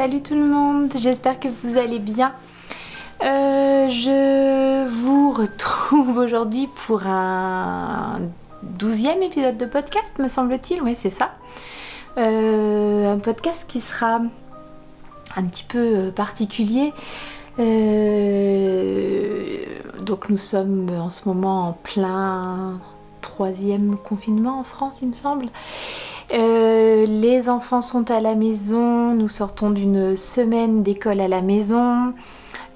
salut tout le monde, j'espère que vous allez bien. Je vous retrouve aujourd'hui pour un 12e épisode de podcast, me semble-t-il, oui c'est ça. Un podcast qui sera un petit peu particulier. Donc nous sommes en ce moment en plein 3e confinement en France, il me semble. Les enfants sont à la maison, nous sortons d'une semaine d'école à la maison.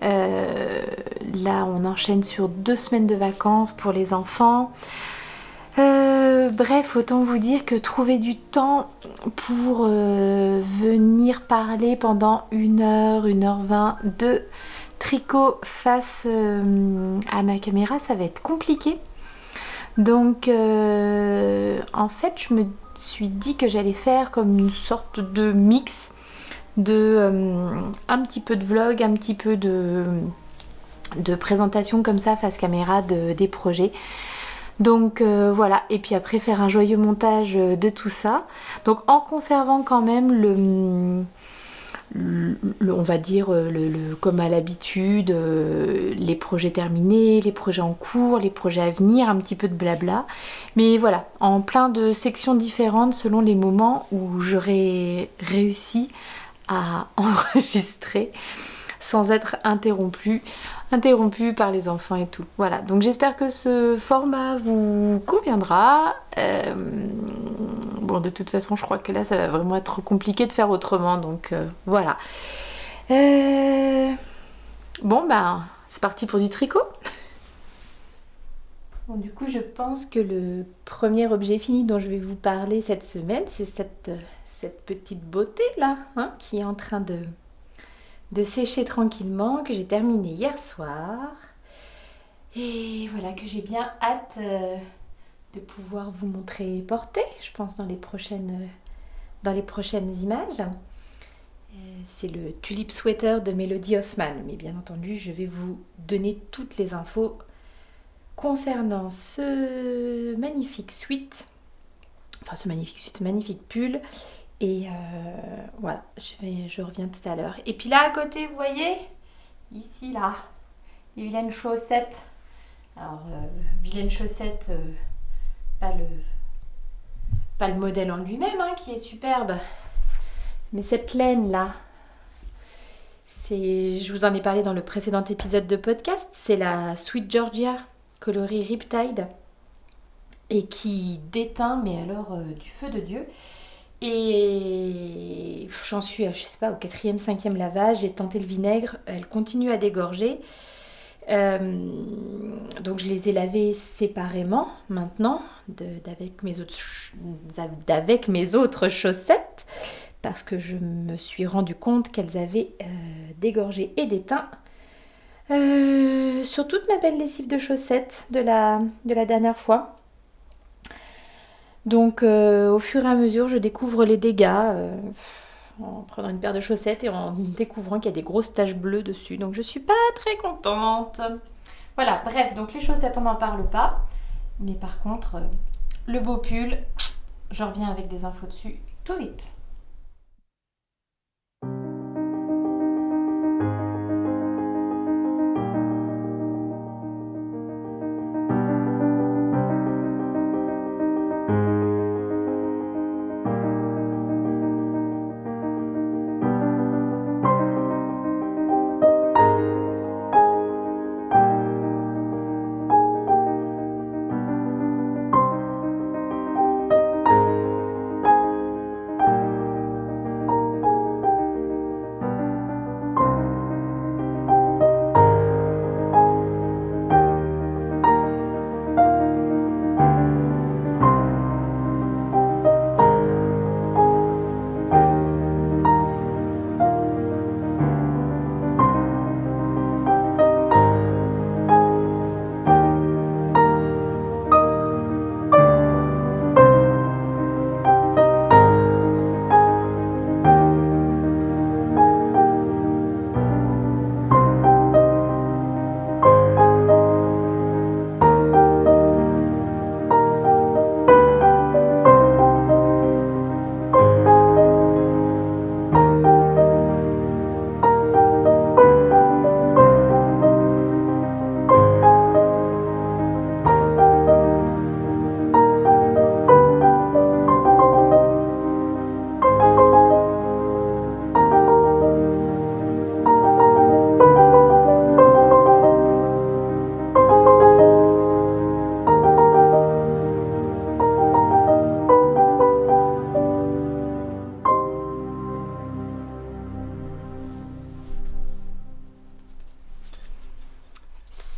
Là, on enchaîne sur 2 semaines de vacances pour les enfants. Bref, autant vous dire que trouver du temps pour venir parler pendant 1h, 1h20 de tricot face à ma caméra, ça va être compliqué. Donc, en fait, je me suis dit que j'allais faire comme une sorte de mix de un petit peu de vlog, un petit peu de présentation comme ça face caméra des projets. Donc voilà, et puis après faire un joyeux montage de tout ça. Donc en conservant quand même on va dire comme à l'habitude, les projets terminés, les projets en cours, les projets à venir, un petit peu de blabla. Mais voilà, en plein de sections différentes selon les moments où j'aurai réussi à enregistrer sans être interrompue par les enfants et tout. Voilà, donc j'espère que ce format vous conviendra. Bon, de toute façon, je crois que là, ça va vraiment être compliqué de faire autrement, donc voilà. Bon, ben, c'est parti pour du tricot. Bon, du coup, je pense que le premier objet fini dont je vais vous parler cette semaine, c'est cette petite beauté là, hein, qui est en train de sécher tranquillement, que j'ai terminé hier soir. Et voilà, que j'ai bien hâte de pouvoir vous montrer porter, je pense, dans les prochaines images. C'est le Tulip Sweater de Melody Hoffman, mais bien entendu, je vais vous donner toutes les infos concernant ce magnifique magnifique pull. Et voilà, je reviens tout à l'heure. Et puis là à côté, vous voyez, ici là, les vilaines chaussettes. Alors, vilaines chaussettes, pas le modèle en lui-même hein, qui est superbe, mais cette laine là, je vous en ai parlé dans le précédent épisode de podcast, c'est la Sweet Georgia coloris Riptide et qui déteint, mais alors du feu de Dieu. Et j'en suis, je sais pas, au 4e, 5e lavage, j'ai tenté le vinaigre, elle continue à dégorger. Donc je les ai lavées séparément maintenant d'avec mes autres chaussettes parce que je me suis rendu compte qu'elles avaient dégorgé et déteint sur toute ma belle lessive de chaussettes de la dernière fois. Donc au fur et à mesure je découvre les dégâts en prenant une paire de chaussettes et en découvrant qu'il y a des grosses taches bleues dessus, donc je suis pas très contente. Voilà, bref, donc les chaussettes on n'en parle pas, mais par contre le beau pull, je reviens avec des infos dessus tout vite.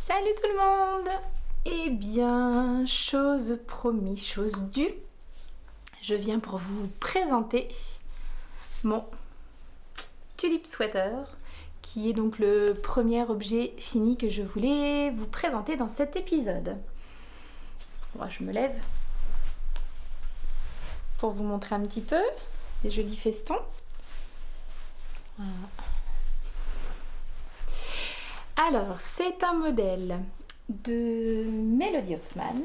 Salut tout le monde! Eh bien, chose promise, chose due, je viens pour vous présenter mon tulip sweater, qui est donc le premier objet fini que je voulais vous présenter dans cet épisode. Moi, je me lève pour vous montrer un petit peu les jolis festons. Voilà. Alors, c'est un modèle de Melody Hoffman.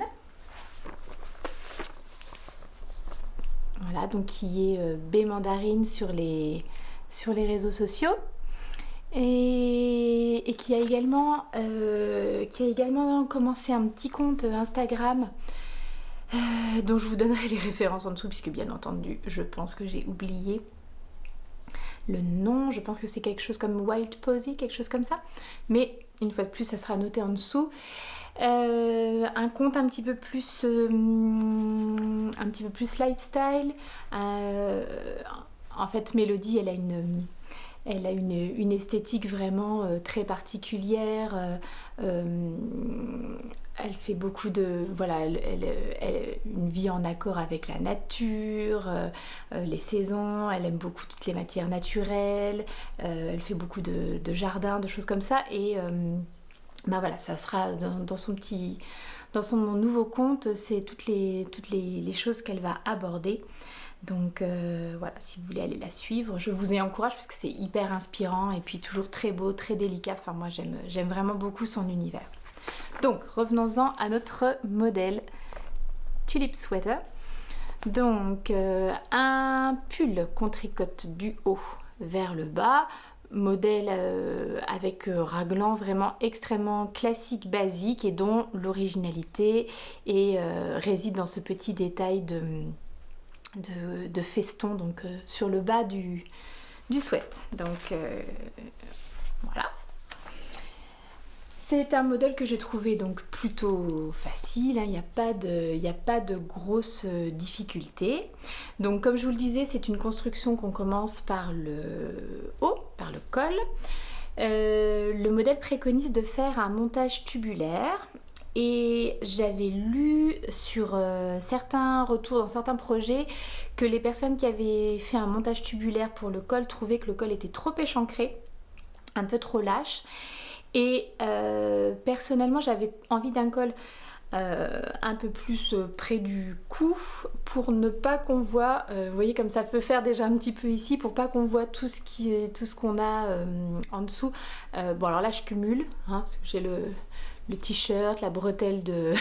Voilà, donc qui est B Mandarine sur les réseaux sociaux. Et qui a également commencé un petit compte Instagram dont je vous donnerai les références en dessous, puisque bien entendu, je pense que j'ai oublié le nom. Je pense que c'est quelque chose comme Wild Posy, quelque chose comme ça. Mais une fois de plus, ça sera noté en dessous. Un compte un petit peu plus lifestyle. En fait, Mélodie, elle a une esthétique vraiment très particulière. Elle fait beaucoup de... Voilà, elle une vie en accord avec la nature, les saisons. Elle aime beaucoup toutes les matières naturelles. Elle fait beaucoup de jardins, de choses comme ça. Et bah voilà, ça sera dans son nouveau compte, c'est toutes les choses qu'elle va aborder. Donc voilà, si vous voulez aller la suivre, je vous y encourage parce que c'est hyper inspirant et puis toujours très beau, très délicat. Enfin, moi, j'aime vraiment beaucoup son univers. Donc, revenons-en à notre modèle Tulip Sweater. Donc, un pull qu'on tricote du haut vers le bas. Modèle avec raglan vraiment extrêmement classique, basique et dont l'originalité réside dans ce petit détail de feston donc sur le bas du sweat. Donc voilà. C'est un modèle que j'ai trouvé donc plutôt facile, hein. Il n'y a pas de grosses difficultés. Donc comme je vous le disais, c'est une construction qu'on commence par le haut, par le col. Le modèle préconise de faire un montage tubulaire. Et j'avais lu sur certains retours dans certains projets que les personnes qui avaient fait un montage tubulaire pour le col trouvaient que le col était trop échancré, un peu trop lâche. Et personnellement, j'avais envie d'un col un peu plus près du cou pour ne pas qu'on voit, vous voyez comme ça peut faire déjà un petit peu ici, pour pas qu'on voit tout ce qu'on a en dessous. Bon alors là je cumule, hein, parce que j'ai le t-shirt, la bretelle de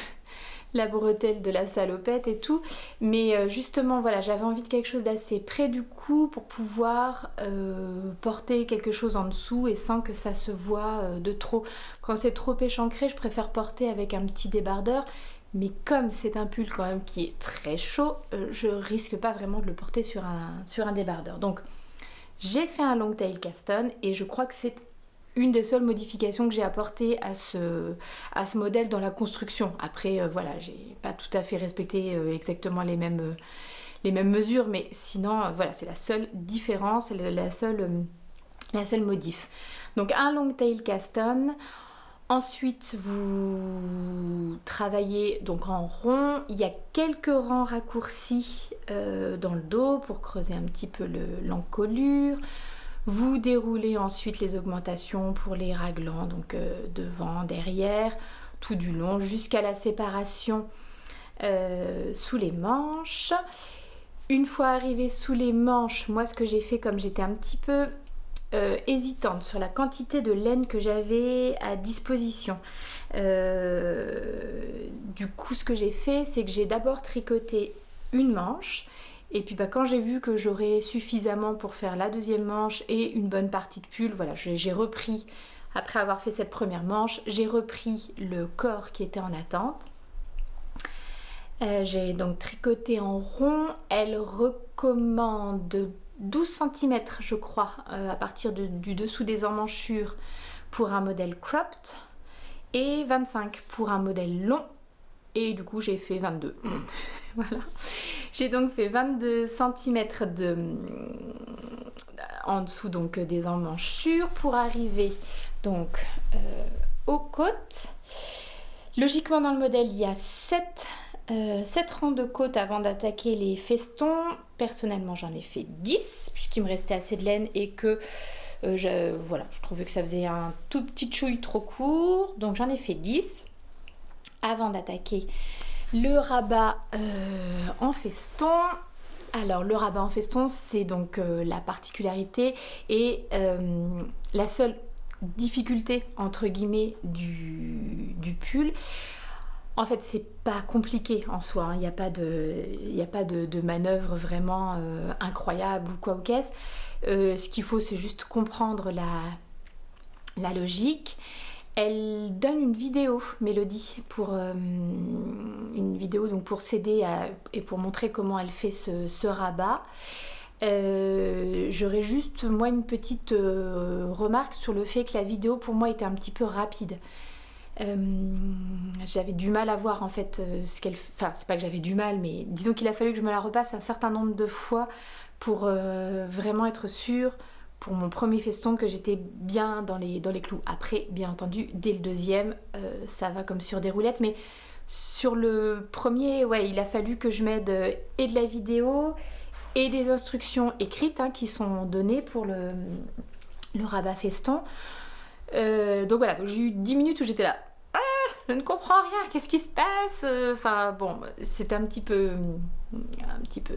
la salopette et tout, mais justement voilà, j'avais envie de quelque chose d'assez près du cou pour pouvoir porter quelque chose en dessous et sans que ça se voit de trop. Quand c'est trop échancré, je préfère porter avec un petit débardeur, mais comme c'est un pull quand même qui est très chaud, je risque pas vraiment de le porter sur un débardeur. Donc j'ai fait un long tail cast on et je crois que c'est une des seules modifications que j'ai apportées à ce modèle dans la construction. Après, voilà, j'ai pas tout à fait respecté exactement les mêmes mesures, mais sinon, voilà, c'est la seule différence, la seule modif. Donc un long tail cast on. Ensuite, vous travaillez donc en rond. Il y a quelques rangs raccourcis dans le dos pour creuser un petit peu l'encolure. Vous déroulez ensuite les augmentations pour les raglans, donc devant, derrière, tout du long, jusqu'à la séparation sous les manches. Une fois arrivé sous les manches, moi ce que j'ai fait, comme j'étais un petit peu hésitante sur la quantité de laine que j'avais à disposition, du coup ce que j'ai fait, c'est que j'ai d'abord tricoté une manche. Et puis quand j'ai vu que j'aurais suffisamment pour faire la deuxième manche et une bonne partie de pull, voilà, j'ai repris, après avoir fait cette première manche, j'ai repris le corps qui était en attente. J'ai donc tricoté en rond. Elle recommande 12 cm je crois à partir du dessous des emmanchures pour un modèle cropped et 25 pour un modèle long. Et du coup j'ai fait 22. Voilà. J'ai donc fait 22 cm en dessous donc des emmanchures pour arriver donc aux côtes. Logiquement dans le modèle il y a 7 rangs de côtes avant d'attaquer les festons. Personnellement j'en ai fait 10 puisqu'il me restait assez de laine et que je trouvais que ça faisait un tout petit chouille trop court. Donc j'en ai fait 10 avant d'attaquer le rabat en feston. Alors le rabat en feston, c'est donc la particularité et la seule difficulté entre guillemets du pull. En fait c'est pas compliqué en soi, hein. Il n'y a pas de manœuvre vraiment incroyable ou quoi ou qu'est-ce. Ce qu'il faut c'est juste comprendre la logique. Elle donne une vidéo, Mélodie, une vidéo donc pour s'aider et pour montrer comment elle fait ce rabat. J'aurais juste moi une petite remarque sur le fait que la vidéo pour moi était un petit peu rapide. J'avais du mal à voir en fait ce qu'elle... Enfin c'est pas que j'avais du mal, mais disons qu'il a fallu que je me la repasse un certain nombre de fois pour vraiment être sûre pour mon premier feston que j'étais bien dans les clous. Après, bien entendu, dès le deuxième, ça va comme sur des roulettes. Mais sur le premier, ouais, il a fallu que je mette et de la vidéo et des instructions écrites hein, qui sont données pour le rabat feston. Donc voilà, donc j'ai eu 10 minutes où j'étais là. Ah, je ne comprends rien, qu'est-ce qui se passe? Enfin bon, c'était un petit peu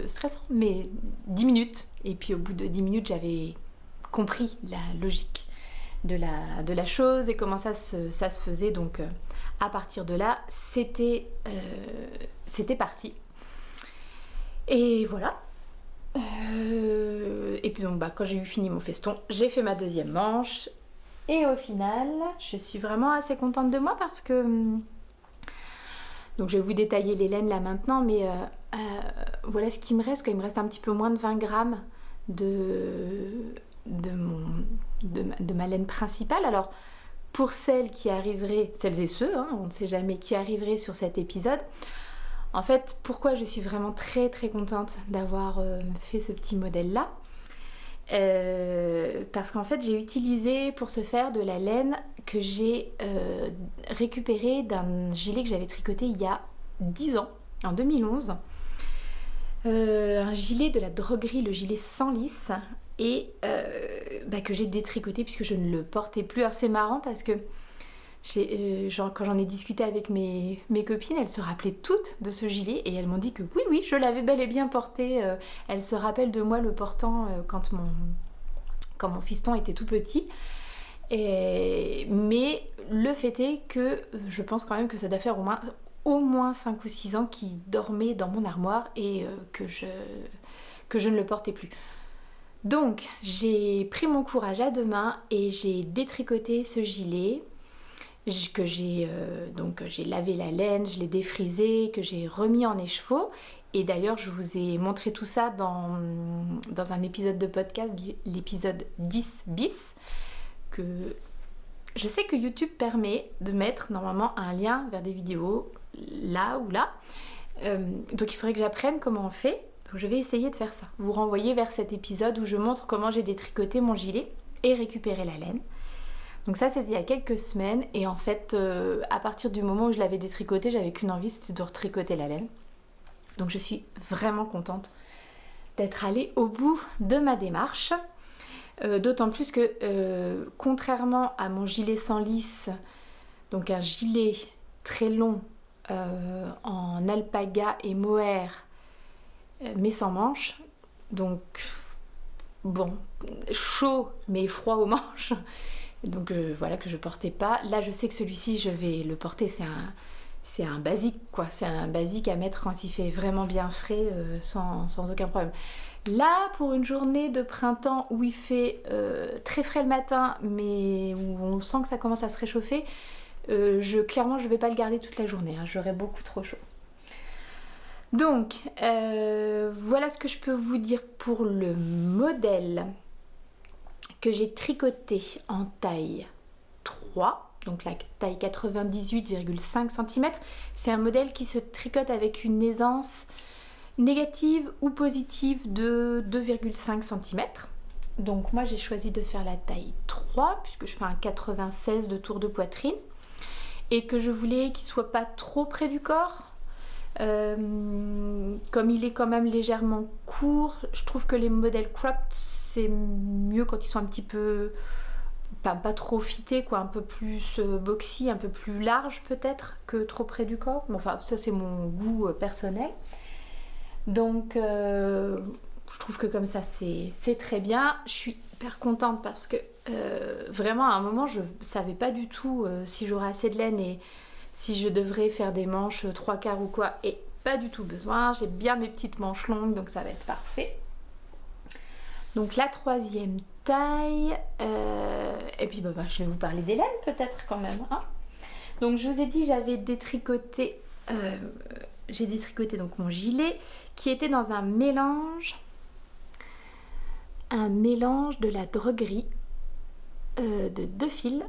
stressant, mais 10 minutes. Et puis au bout de 10 minutes, j'avais compris la logique de la chose et comment ça se faisait. Donc à partir de là, c'était parti. Et voilà. Et puis donc quand j'ai eu fini mon feston, j'ai fait ma deuxième manche. Et au final, je suis vraiment assez contente de moi parce que... Donc je vais vous détailler les laines là maintenant, mais voilà ce qui me reste. Il me reste un petit peu moins de 20 grammes de ma laine principale. Alors pour celles et ceux, hein, on ne sait jamais qui arriverait sur cet épisode, en fait pourquoi je suis vraiment très très contente d'avoir fait ce petit modèle là, parce qu'en fait j'ai utilisé pour ce faire de la laine que j'ai récupérée d'un gilet que j'avais tricoté il y a 10 ans, en 2011. Un gilet de la droguerie, le gilet sans lisse, et que j'ai détricoté puisque je ne le portais plus. Alors c'est marrant parce que quand j'en ai discuté avec mes copines, elles se rappelaient toutes de ce gilet et elles m'ont dit que oui, je l'avais bel et bien porté. Elles se rappellent de moi le portant quand mon fiston était tout petit. Mais le fait est que je pense quand même que ça doit faire au moins 5 ou 6 ans qu'il dormait dans mon armoire et que je ne le portais plus. Donc j'ai pris mon courage à deux mains et j'ai détricoté ce gilet que j'ai lavé la laine, je l'ai défrisé, que j'ai remis en écheveau. Et d'ailleurs je vous ai montré tout ça dans un épisode de podcast, l'épisode 10 bis, que je sais que YouTube permet de mettre normalement un lien vers des vidéos là ou là. Donc il faudrait que j'apprenne comment on fait. Donc je vais essayer de faire ça. Vous renvoyer vers cet épisode où je montre comment j'ai détricoté mon gilet et récupéré la laine. Donc ça c'était il y a quelques semaines et en fait à partir du moment où je l'avais détricoté, j'avais qu'une envie, c'était de retricoter la laine. Donc je suis vraiment contente d'être allée au bout de ma démarche. D'autant plus que contrairement à mon gilet sans lisse, donc un gilet très long en alpaga et mohair mais sans manches, donc bon, chaud mais froid aux manches, donc voilà que je portais pas. Là je sais que celui-ci je vais le porter, c'est un basique quoi, c'est un basique à mettre quand il fait vraiment bien frais sans aucun problème. Là pour une journée de printemps où il fait très frais le matin mais où on sent que ça commence à se réchauffer, clairement je vais pas le garder toute la journée, hein, j'aurai beaucoup trop chaud. Donc voilà ce que je peux vous dire pour le modèle que j'ai tricoté en taille 3, donc la taille 98,5 cm. C'est un modèle qui se tricote avec une aisance négative ou positive de 2,5 cm. Donc moi j'ai choisi de faire la taille 3 puisque je fais un 96 de tour de poitrine. et que je voulais qu'il soit pas trop près du corps. Comme il est quand même légèrement court, je trouve que les modèles cropped c'est mieux quand ils sont un petit peu pas trop fités quoi, un peu plus boxy, un peu plus large peut-être que trop près du corps. Mais enfin ça c'est mon goût personnel. Donc je trouve que comme ça c'est très bien. Je suis hyper contente parce que vraiment à un moment je savais pas du tout si j'aurais assez de laine et si je devrais faire des manches 3/4 ou quoi, et pas du tout besoin, j'ai bien mes petites manches longues donc ça va être parfait. Donc la 3e taille, et puis je vais vous parler des laines peut-être quand même. Hein. Donc je vous ai dit j'avais détricoté, j'ai détricoté donc mon gilet qui était dans un mélange de la droguerie de 2 fils.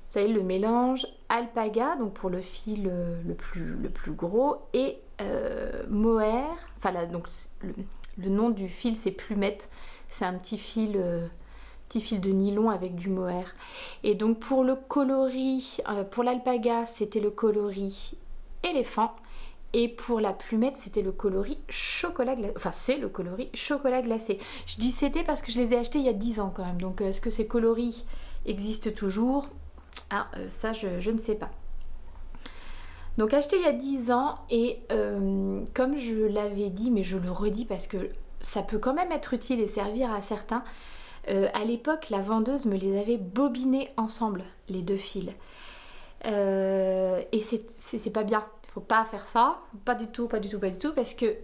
Vous savez, le mélange alpaga, donc pour le fil le plus gros, et mohair, enfin là, donc le nom du fil c'est plumette, c'est un petit fil de nylon avec du mohair. Et donc pour le coloris, pour l'alpaga c'était le coloris éléphant, et pour la plumette c'était le coloris chocolat glacé, enfin c'est le coloris chocolat glacé. Je dis c'était parce que je les ai achetés il y a 10 ans quand même, donc est-ce que ces coloris existent toujours ? Ah, ça je ne sais pas. Donc acheté il y a 10 ans et comme je l'avais dit, mais je le redis parce que ça peut quand même être utile et servir à certains, à l'époque la vendeuse me les avait bobinés ensemble, les 2 fils. Et c'est pas bien, il faut pas faire ça, pas du tout, parce que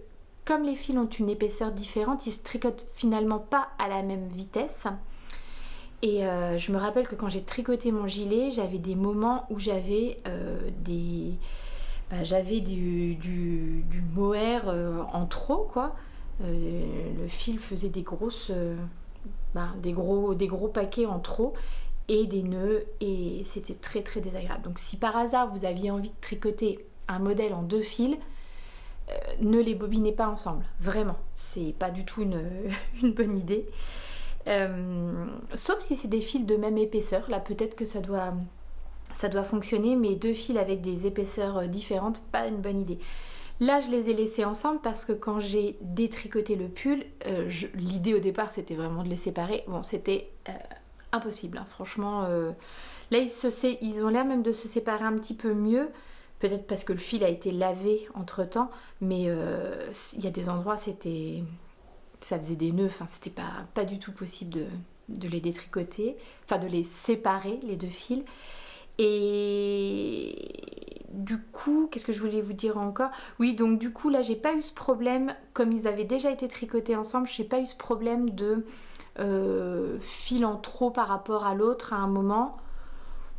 comme les fils ont une épaisseur différente, ils se tricotent finalement pas à la même vitesse. Et je me rappelle que quand j'ai tricoté mon gilet, j'avais des moments où j'avais du mohair en trop quoi. Le fil faisait des gros paquets en trop et des nœuds et c'était très très désagréable. Donc si par hasard vous aviez envie de tricoter un modèle en 2 fils, ne les bobinez pas ensemble, vraiment, c'est pas du tout une bonne idée. Sauf si c'est des fils de même épaisseur, là peut-être que ça doit fonctionner, mais 2 fils avec des épaisseurs différentes, pas une bonne idée. Là je les ai laissés ensemble parce que quand j'ai détricoté le pull, l'idée au départ c'était vraiment de les séparer. Bon, c'était impossible, hein. Franchement là ils ont l'air même de se séparer un petit peu mieux, peut-être parce que le fil a été lavé entre temps, mais il y a des endroits ça faisait des nœuds, enfin c'était pas du tout possible de les détricoter, enfin de les séparer les 2 fils. Et du coup, qu'est-ce que je voulais vous dire encore ? Oui, donc du coup là j'ai pas eu ce problème, comme ils avaient déjà été tricotés ensemble, j'ai pas eu ce problème de fil en trop par rapport à l'autre à un moment.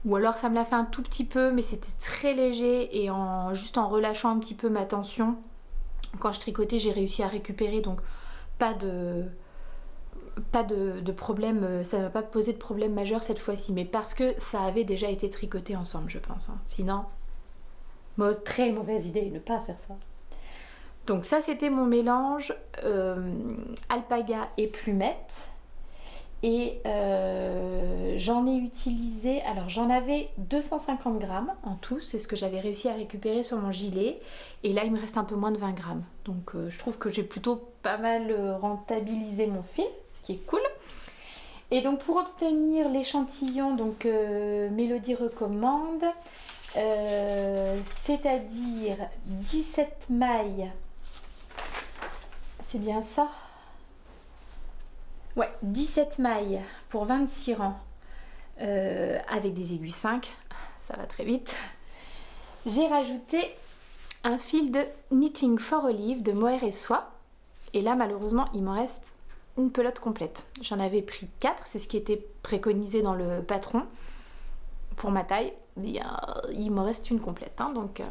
Ou alors ça me l'a fait un tout petit peu, mais c'était très léger et juste en relâchant un petit peu ma tension, quand je tricotais j'ai réussi à récupérer, donc pas de problème, ça ne m'a pas posé de problème majeur cette fois-ci, mais parce que ça avait déjà été tricoté ensemble je pense, hein. Sinon, très mauvaise idée, ne pas faire ça. Donc ça c'était mon mélange alpaga et plumette. Et j'en ai utilisé, alors j'en avais 250 grammes en tout, c'est ce que j'avais réussi à récupérer sur mon gilet, et là il me reste un peu moins de 20 grammes, donc je trouve que j'ai plutôt pas mal rentabilisé mon fil, ce qui est cool. Et donc pour obtenir l'échantillon, donc Mélodie recommande, c'est-à-dire 17 mailles, c'est bien ça ? Ouais, 17 mailles pour 26 rangs avec des aiguilles 5, ça va très vite. J'ai rajouté un fil de Knitting for Olive de mohair et soie. Et là, malheureusement, il m'en reste une pelote complète. J'en avais pris 4, c'est ce qui était préconisé dans le patron pour ma taille. Il m'en reste une complète, hein, donc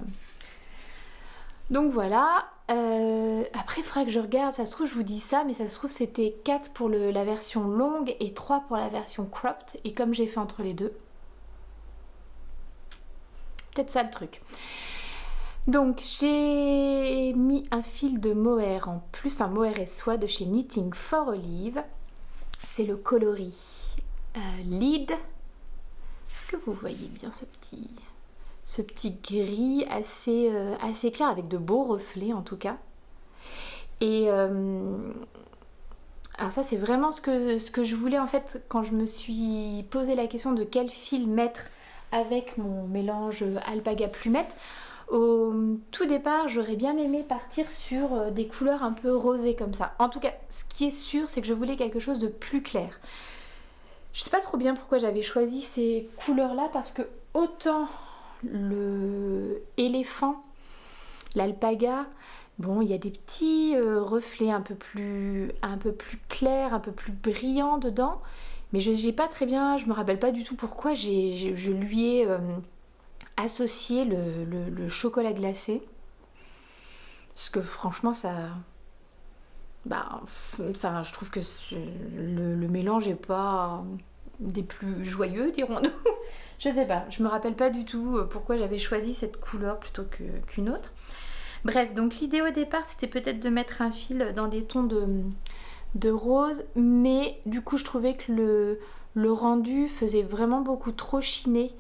voilà. Après il faudra que je regarde, ça se trouve je vous dis ça, mais ça se trouve c'était 4 pour la version longue et 3 pour la version cropped, et comme j'ai fait entre les deux, peut-être ça le truc. Donc j'ai mis un fil de mohair en plus, enfin mohair et soie de chez Knitting for Olive, c'est le coloris Lead. Est-ce que vous voyez bien ce petit gris assez clair avec de beaux reflets en tout cas. Et alors ça c'est vraiment ce que je voulais en fait quand je me suis posé la question de quel fil mettre avec mon mélange alpaga plumette. Au tout départ, j'aurais bien aimé partir sur des couleurs un peu rosées comme ça. En tout cas, ce qui est sûr, c'est que je voulais quelque chose de plus clair. Je sais pas trop bien pourquoi j'avais choisi ces couleurs-là, parce que autant le éléphant, l'alpaga, bon, il y a des petits reflets un peu plus clairs, un peu plus brillants dedans, mais je me rappelle pas du tout pourquoi je lui ai associé le chocolat glacé, parce que franchement ça, je trouve que le mélange est pas des plus joyeux, dirons-nous. Je sais pas, je me rappelle pas du tout pourquoi j'avais choisi cette couleur plutôt qu'une autre. Bref, donc l'idée au départ c'était peut-être de mettre un fil dans des tons de rose, mais du coup je trouvais que le rendu faisait vraiment beaucoup trop chiné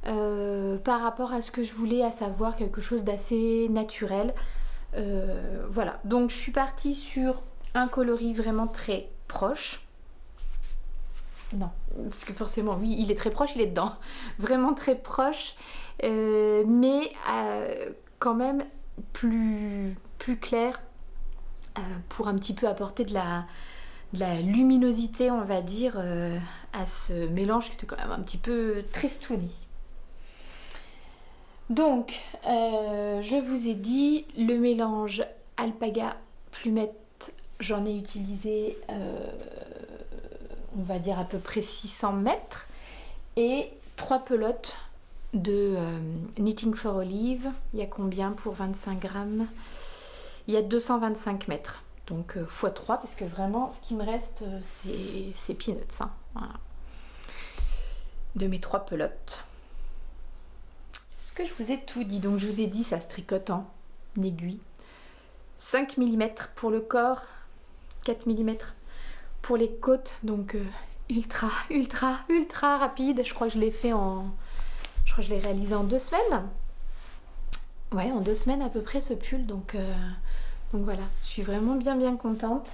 par rapport à ce que je voulais, à savoir quelque chose d'assez naturel. Voilà, donc je suis partie sur un coloris vraiment très proche. Non, parce que forcément, oui, il est très proche, il est dedans. Vraiment très proche, mais quand même plus clair pour un petit peu apporter de la luminosité, on va dire, à ce mélange qui était quand même un petit peu tristouné. Donc, je vous ai dit, le mélange alpaga plumette, j'en ai utilisé, on va dire à peu près 600 mètres, et 3 pelotes de Knitting for Olive. Il y a combien pour 25 grammes? Il y a 225 mètres, donc x3, parce que vraiment, ce qui me reste, c'est peanuts, hein. Voilà. De mes 3 pelotes. Est-ce que je vous ai tout dit? Donc je vous ai dit, ça se tricote en aiguille. 5 mm pour le corps, 4 mm pour les côtes, donc ultra rapide. Je crois que je l'ai réalisé en 2 semaines. Ouais, en 2 semaines à peu près ce pull, donc voilà, je suis vraiment bien contente.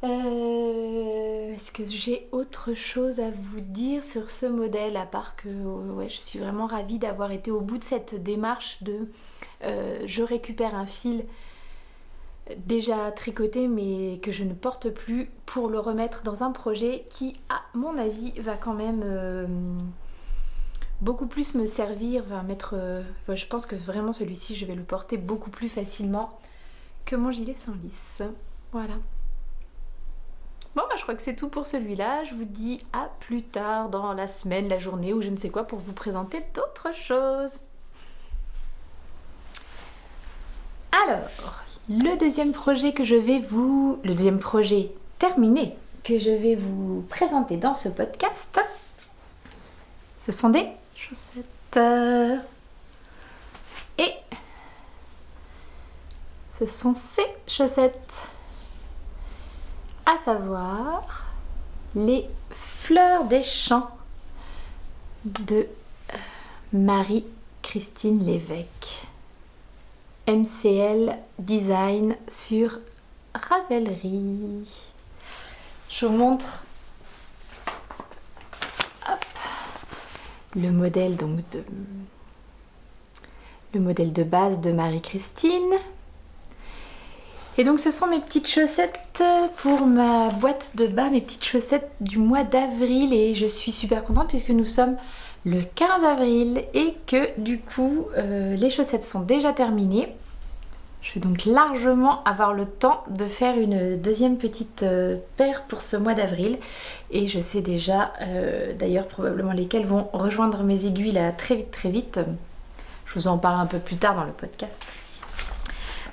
Est-ce que j'ai autre chose à vous dire sur ce modèle, à part que ouais, je suis vraiment ravie d'avoir été au bout de cette démarche de je récupère un fil déjà tricoté mais que je ne porte plus pour le remettre dans un projet qui, à mon avis, va quand même beaucoup plus me servir, je pense que vraiment celui-ci je vais le porter beaucoup plus facilement que mon gilet sans lisse. Voilà. Bon, je crois que c'est tout pour celui-là. Je vous dis à plus tard dans la semaine, la journée ou je ne sais quoi pour vous présenter d'autres choses. Alors, le deuxième projet terminé que je vais vous présenter dans ce podcast, ce sont des chaussettes. Et ce sont ces chaussettes, à savoir les fleurs des champs de Marie-Christine Lévesque. MCL Design sur Ravelry. Je vous montre le modèle de base de Marie-Christine. Et donc ce sont mes petites chaussettes pour ma boîte de bas, mes petites chaussettes du mois d'avril, et je suis super contente puisque nous sommes le 15 avril et que du coup les chaussettes sont déjà terminées. Je vais donc largement avoir le temps de faire une deuxième petite paire pour ce mois d'avril, et je sais déjà d'ailleurs probablement lesquelles vont rejoindre mes aiguilles là très vite. Je vous en parle un peu plus tard dans le podcast.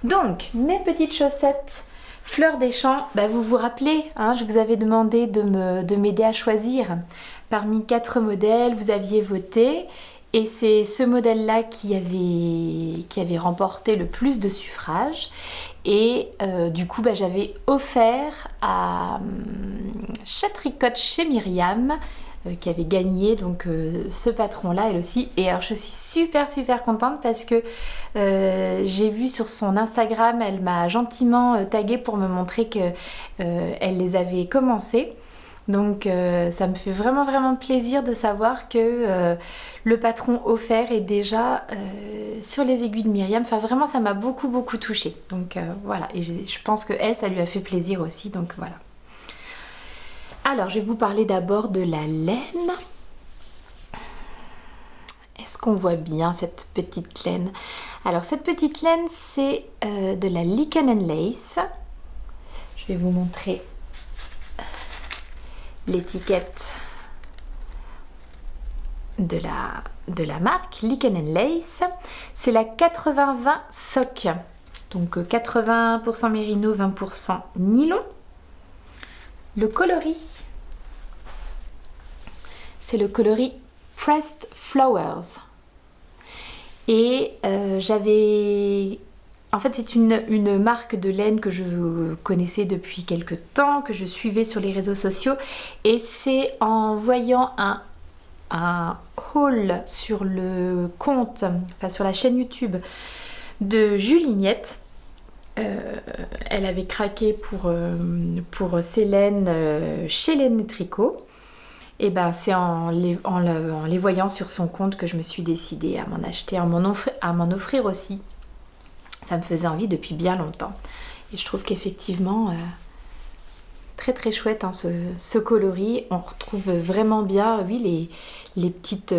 Donc, mes petites chaussettes fleurs des champs, vous vous rappelez, hein, je vous avais demandé de m'aider à choisir parmi 4 modèles, vous aviez voté, et c'est ce modèle-là qui avait remporté le plus de suffrages, et du coup j'avais offert à Chatricote chez Myriam qui avait gagné donc ce patron-là, elle aussi. Et alors je suis super contente parce que j'ai vu sur son Instagram, elle m'a gentiment taguée pour me montrer que elle les avait commencés. Donc ça me fait vraiment plaisir de savoir que le patron offert est déjà sur les aiguilles de Myriam. Enfin vraiment ça m'a beaucoup touchée. Donc voilà, et je pense que elle, ça lui a fait plaisir aussi. Donc voilà. Alors je vais vous parler d'abord de la laine. Est-ce qu'on voit bien cette petite laine? Alors cette petite laine, c'est de la Lichen & Lace. Je vais vous montrer l'étiquette de la marque Lichen & Lace. C'est la 80-20 sock. Donc 80% mérino, 20% nylon. Le coloris, c'est le coloris Pressed Flowers. Et en fait, c'est une marque de laine que je connaissais depuis quelques temps, que je suivais sur les réseaux sociaux. Et c'est en voyant un haul sur le compte, enfin sur la chaîne YouTube de Julie Miette. Elle avait craqué pour ses laines chez Laine & Tricot. Et ben c'est en les voyant sur son compte que je me suis décidée à m'en acheter, à m'en offrir aussi. Ça me faisait envie depuis bien longtemps. Et je trouve qu'effectivement, très chouette hein, ce coloris. On retrouve vraiment bien, oui, les petites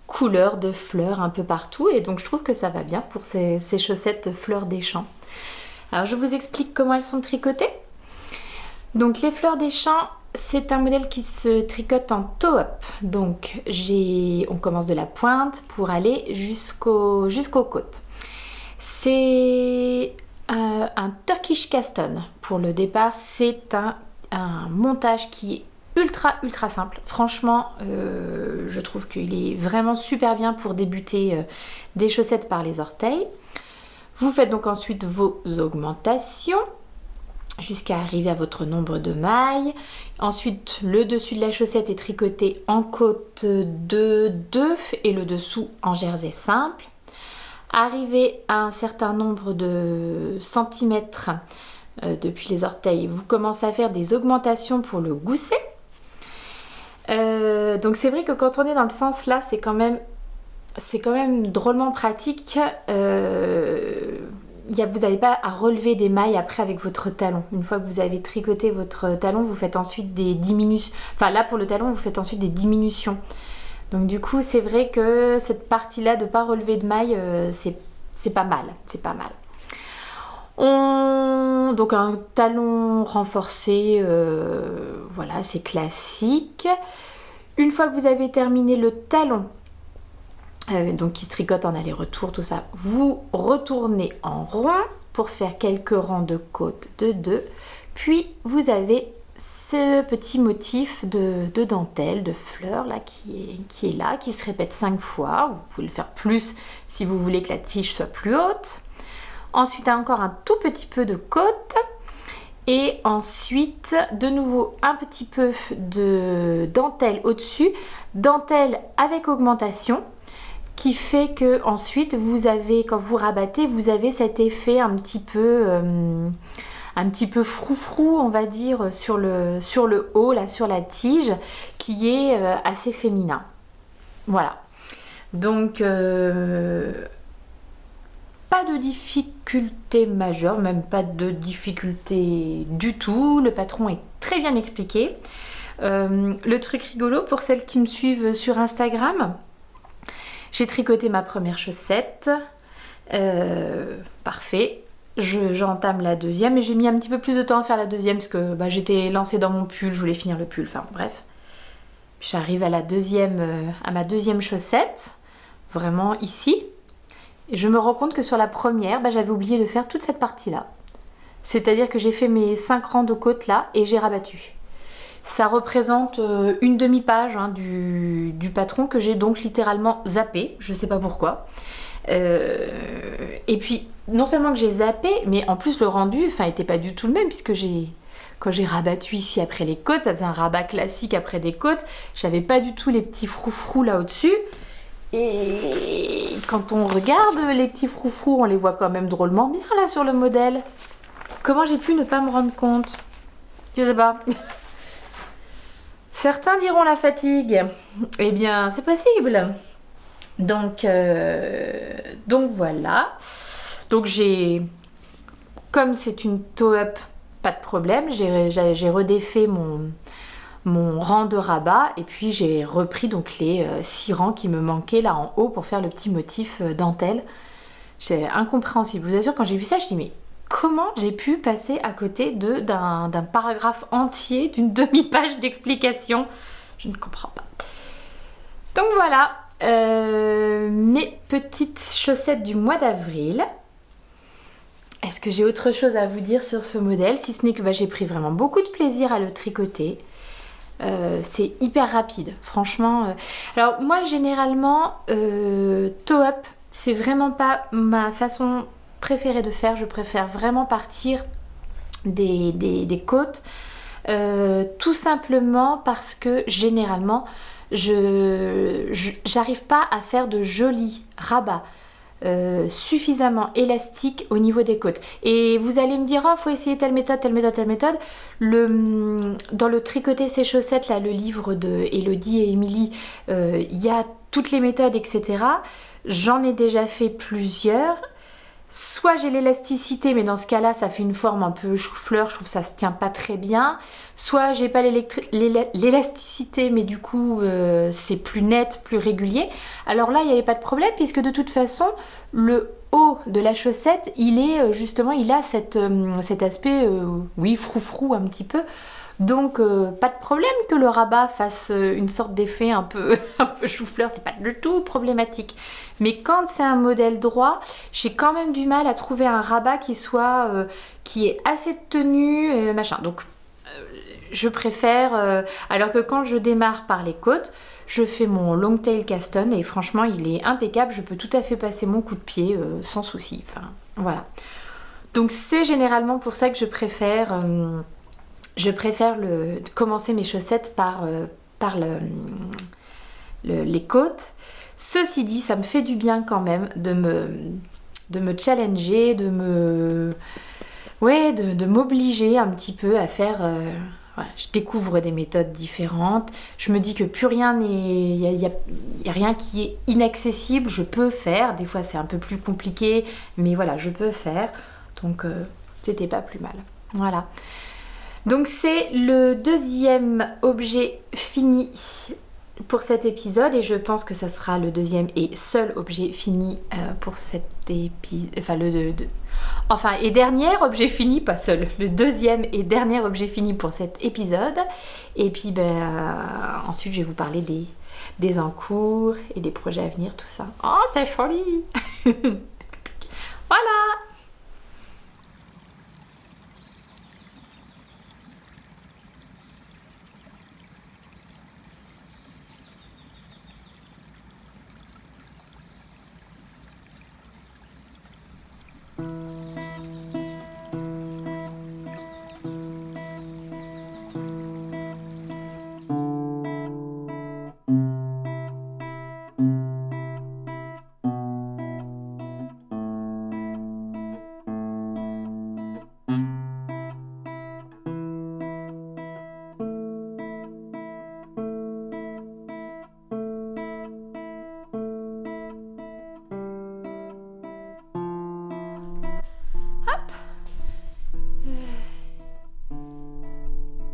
couleurs de fleurs un peu partout. Et donc je trouve que ça va bien pour ces chaussettes fleurs des champs. Alors je vous explique comment elles sont tricotées. Donc les fleurs des champs, c'est un modèle qui se tricote en toe-up. Donc on commence de la pointe pour aller jusqu'aux côtes. C'est un Turkish cast on pour le départ. C'est un montage qui est ultra simple. Franchement, je trouve qu'il est vraiment super bien pour débuter des chaussettes par les orteils. Vous faites donc ensuite vos augmentations jusqu'à arriver à votre nombre de mailles. Ensuite, le dessus de la chaussette est tricoté en côte de 2 et le dessous en jersey simple. Arrivé à un certain nombre de centimètres depuis les orteils, vous commencez à faire des augmentations pour le gousset. Donc c'est vrai que quand on est dans le sens là, c'est quand même drôlement pratique. Vous n'avez pas à relever des mailles après avec votre talon. Une fois que vous avez tricoté votre talon, vous faites ensuite des diminutions. Enfin là pour le talon, vous faites ensuite des diminutions. Donc du coup, c'est vrai que cette partie-là de ne pas relever de mailles, c'est pas mal. C'est pas mal. Donc un talon renforcé, voilà, c'est classique. Une fois que vous avez terminé le talon, donc qui se tricote en aller-retour, tout ça, vous retournez en rond pour faire quelques rangs de côte de 2. Puis vous avez ce petit motif de dentelle, de fleurs là, qui est là, qui se répète 5 fois. Vous pouvez le faire plus si vous voulez que la tige soit plus haute. Ensuite encore un tout petit peu de côte. Et ensuite, de nouveau, un petit peu de dentelle au-dessus. Dentelle avec augmentation, qui fait que ensuite, vous avez, quand vous rabattez, vous avez cet effet un petit peu froufrou, on va dire, sur le haut, là, sur la tige, qui est assez féminin. Voilà. Donc, pas de difficulté majeure, même pas de difficulté du tout. Le patron est très bien expliqué. Le truc rigolo, pour celles qui me suivent sur Instagram, j'ai tricoté ma première chaussette. Parfait. J'entame la deuxième et j'ai mis un petit peu plus de temps à faire la deuxième parce que j'étais lancée dans mon pull, je voulais finir le pull, enfin bref. J'arrive à ma deuxième chaussette, vraiment ici. Et je me rends compte que sur la première, j'avais oublié de faire toute cette partie-là. C'est-à-dire que j'ai fait mes 5 rangs de côte là et j'ai rabattu. Ça représente une demi-page du patron que j'ai donc littéralement zappé, je sais pas pourquoi. Et puis, non seulement que j'ai zappé, mais en plus le rendu était pas du tout le même puisque quand j'ai rabattu ici après les côtes, ça faisait un rabat classique après des côtes. J'avais pas du tout les petits froufrous là au-dessus. Et quand on regarde les petits froufrous, on les voit quand même drôlement bien là sur le modèle. Comment j'ai pu ne pas me rendre compte? Je sais pas. Certains diront la fatigue. Eh bien, c'est possible. Donc voilà. Donc comme c'est une toe-up, pas de problème. J'ai redéfait mon rang de rabat et puis j'ai repris donc les 6 rangs qui me manquaient là en haut pour faire le petit motif dentelle. C'est incompréhensible. Je vous assure, quand j'ai vu ça, je dis mais comment j'ai pu passer à côté d'un paragraphe entier, d'une demi-page d'explication? Je ne comprends pas. Donc voilà, mes petites chaussettes du mois d'avril. Est-ce que j'ai autre chose à vous dire sur ce modèle? Si ce n'est que j'ai pris vraiment beaucoup de plaisir à le tricoter. C'est hyper rapide, franchement. Alors moi, généralement, toe-up, c'est vraiment pas ma façon préférée de faire. Je préfère vraiment partir des côtes, tout simplement parce que généralement, j'arrive pas à faire de jolis rabats suffisamment élastiques au niveau des côtes. Et vous allez me dire, oh, faut essayer telle méthode, telle méthode, telle méthode. Dans le tricoter ses chaussettes, là, le livre de Elodie et Émilie, il y a toutes les méthodes, etc. J'en ai déjà fait plusieurs. Soit j'ai l'élasticité, mais dans ce cas-là, ça fait une forme un peu chou-fleur, je trouve que ça se tient pas très bien. Soit j'ai pas l'élasticité, mais du coup, c'est plus net, plus régulier. Alors là, il n'y avait pas de problème, puisque de toute façon, le haut de la chaussette, il est justement, il a cet aspect, oui, froufrou un petit peu. Donc pas de problème que le rabat fasse une sorte d'effet un peu chou-fleur, c'est pas du tout problématique. Mais quand c'est un modèle droit, j'ai quand même du mal à trouver un rabat qui est assez tenu, machin. Donc je préfère, alors que quand je démarre par les côtes, je fais mon long tail cast on et franchement il est impeccable, je peux tout à fait passer mon coup de pied sans souci. Enfin voilà. Donc c'est généralement pour ça que je préfère commencer mes chaussettes par les côtes. Ceci dit, ça me fait du bien quand même de me challenger, de m'obliger un petit peu à faire... voilà, je découvre des méthodes différentes. Je me dis que plus rien n'est... Il y a rien qui est inaccessible. Je peux faire. Des fois, c'est un peu plus compliqué. Mais voilà, je peux faire. Donc, c'était pas plus mal. Voilà. Donc c'est le deuxième objet fini pour cet épisode et je pense que ça sera le deuxième et seul objet fini pour cet épisode. Enfin, et dernier objet fini, pas seul, le deuxième et dernier objet fini pour cet épisode. Et puis ensuite je vais vous parler des encours et des projets à venir, tout ça. Oh, c'est joli. Voilà.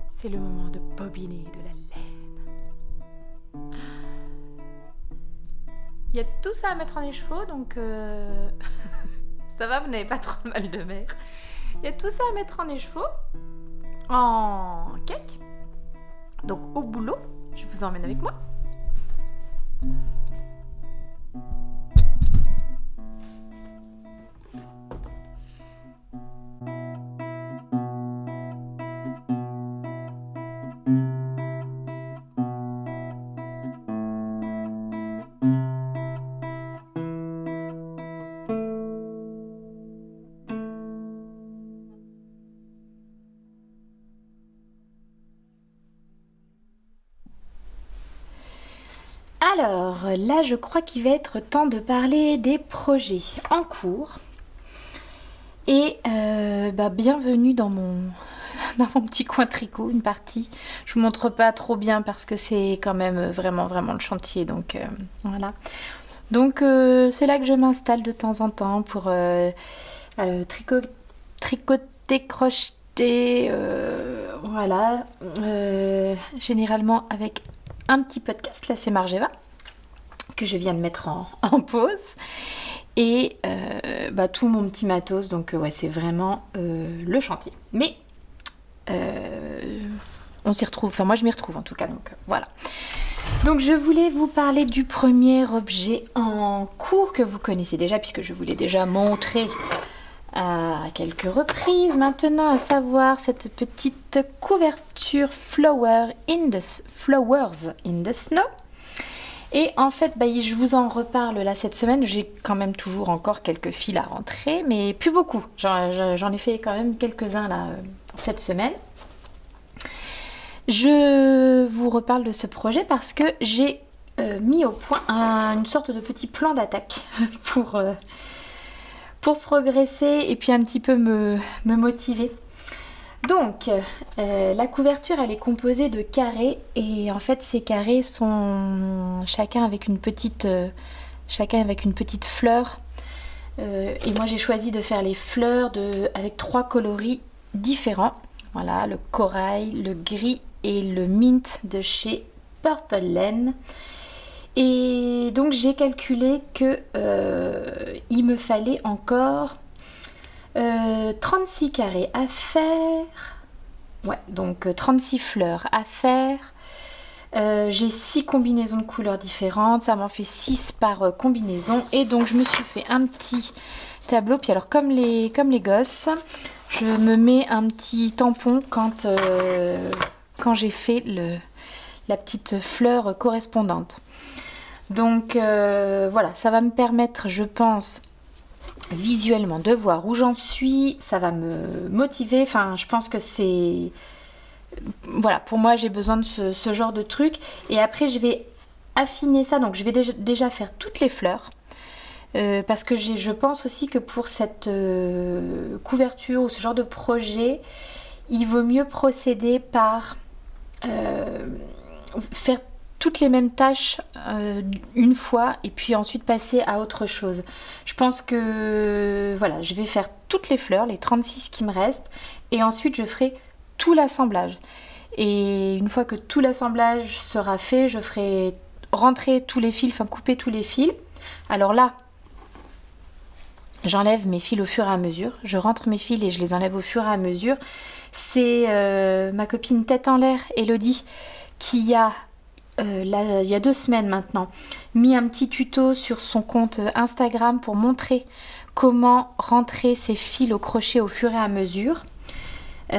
C'est le moment de bobiner de la laine. Il y a tout ça à mettre en écheveau, donc ça va, vous n'avez pas trop mal de mer. Il y a tout ça à mettre en écheveau, en cake. Donc au boulot, je vous emmène avec moi. Alors là, je crois qu'il va être temps de parler des projets en cours. Et bienvenue dans mon petit coin tricot, une partie. Je vous montre pas trop bien parce que c'est quand même vraiment le chantier. Donc voilà. Donc c'est là que je m'installe de temps en temps pour tricoter, crocheter. Voilà. Généralement avec un petit podcast. Là c'est Margeva que je viens de mettre en pause. Et tout mon petit matos, donc c'est vraiment le chantier. Mais on s'y retrouve, enfin moi je m'y retrouve en tout cas, donc voilà. Donc je voulais vous parler du premier objet en cours que vous connaissez déjà, puisque je vous l'ai déjà montré à quelques reprises maintenant, à savoir cette petite couverture Flowers in the Snow. Et en fait, je vous en reparle là cette semaine. J'ai quand même toujours encore quelques fils à rentrer, mais plus beaucoup. J'en ai fait quand même quelques-uns là cette semaine. Je vous reparle de ce projet parce que j'ai mis au point une sorte de petit plan d'attaque pour progresser et puis un petit peu me motiver. Donc, la couverture, elle est composée de carrés et en fait, ces carrés sont chacun avec une petite fleur. Et moi, j'ai choisi de faire les fleurs avec 3 coloris différents. Voilà, le corail, le gris et le mint de chez Purple Laine. Et donc, j'ai calculé que il me fallait encore 36 carrés à faire. Ouais, donc 36 fleurs à faire. J'ai 6 combinaisons de couleurs différentes. Ça m'en fait 6 par combinaison. Et donc je me suis fait un petit tableau. Puis alors comme les gosses, je me mets un petit tampon quand j'ai fait la petite fleur correspondante. Donc voilà, ça va me permettre, je pense, visuellement de voir où j'en suis, ça va me motiver. Enfin, je pense que c'est... Voilà, pour moi, j'ai besoin de ce genre de truc. Et après, je vais affiner ça. Donc, je vais déjà faire toutes les fleurs. Parce que je pense aussi que pour cette couverture ou ce genre de projet, il vaut mieux procéder par faire toutes les mêmes tâches une fois et puis ensuite passer à autre chose. Je pense que voilà, je vais faire toutes les fleurs, les 36 qui me restent, et ensuite je ferai tout l'assemblage. Et une fois que tout l'assemblage sera fait, je ferai rentrer tous les fils, enfin couper tous les fils. Alors là, j'enlève mes fils au fur et à mesure. Je rentre mes fils et je les enlève au fur et à mesure. C'est ma copine Tête en l'air, Elodie, qui a il y a 2 semaines maintenant, mis un petit tuto sur son compte Instagram pour montrer comment rentrer ses fils au crochet au fur et à mesure. Et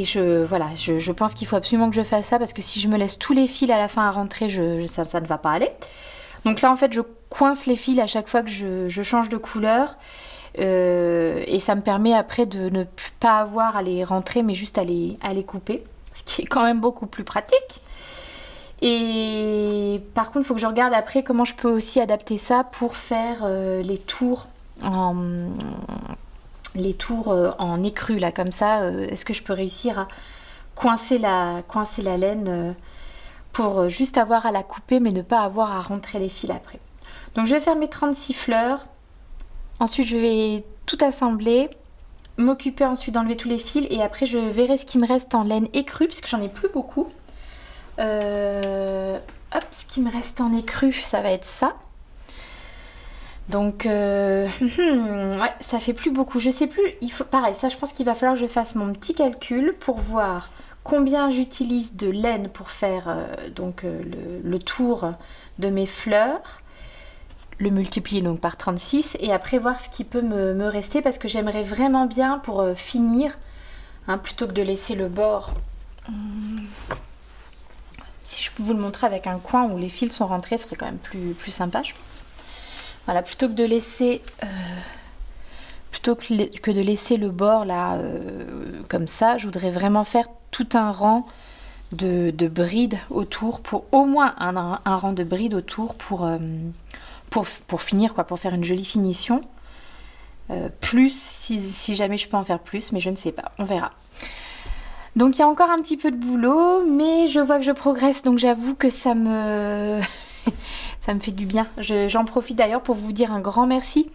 je pense qu'il faut absolument que je fasse ça parce que si je me laisse tous les fils à la fin à rentrer, ça ne va pas aller. Donc là en fait je coince les fils à chaque fois que je change de couleur. Et ça me permet après de ne pas avoir à les rentrer mais juste à les couper. Ce qui est quand même beaucoup plus pratique. Et par contre, il faut que je regarde après comment je peux aussi adapter ça pour faire les tours en écru là, comme ça. Est-ce que je peux réussir à coincer la laine pour juste avoir à la couper mais ne pas avoir à rentrer les fils après. Donc je vais faire mes 36 fleurs. Ensuite, je vais tout assembler. M'occuper ensuite d'enlever tous les fils et après je verrai ce qui me reste en laine écrue puisque j'en ai plus beaucoup. Ce qui me reste en écrue, ça va être ça. Donc ouais, ça fait plus beaucoup. Je sais plus, pareil, ça je pense qu'il va falloir que je fasse mon petit calcul pour voir combien j'utilise de laine pour faire le tour de mes fleurs. Le multiplier donc par 36 et après voir ce qui peut me rester parce que j'aimerais vraiment bien pour finir plutôt que de laisser le bord. Si je peux vous le montrer avec un coin où les fils sont rentrés, ce serait quand même plus sympa, je pense. Voilà, plutôt que de laisser le bord là comme ça, je voudrais vraiment faire tout un rang de brides autour, pour au moins un rang de brides autour pour finir, quoi, pour faire une jolie finition. Plus, si jamais je peux en faire plus, mais je ne sais pas, on verra. Donc il y a encore un petit peu de boulot, mais je vois que je progresse, donc j'avoue que ça me fait du bien. J'en profite d'ailleurs pour vous dire un grand merci.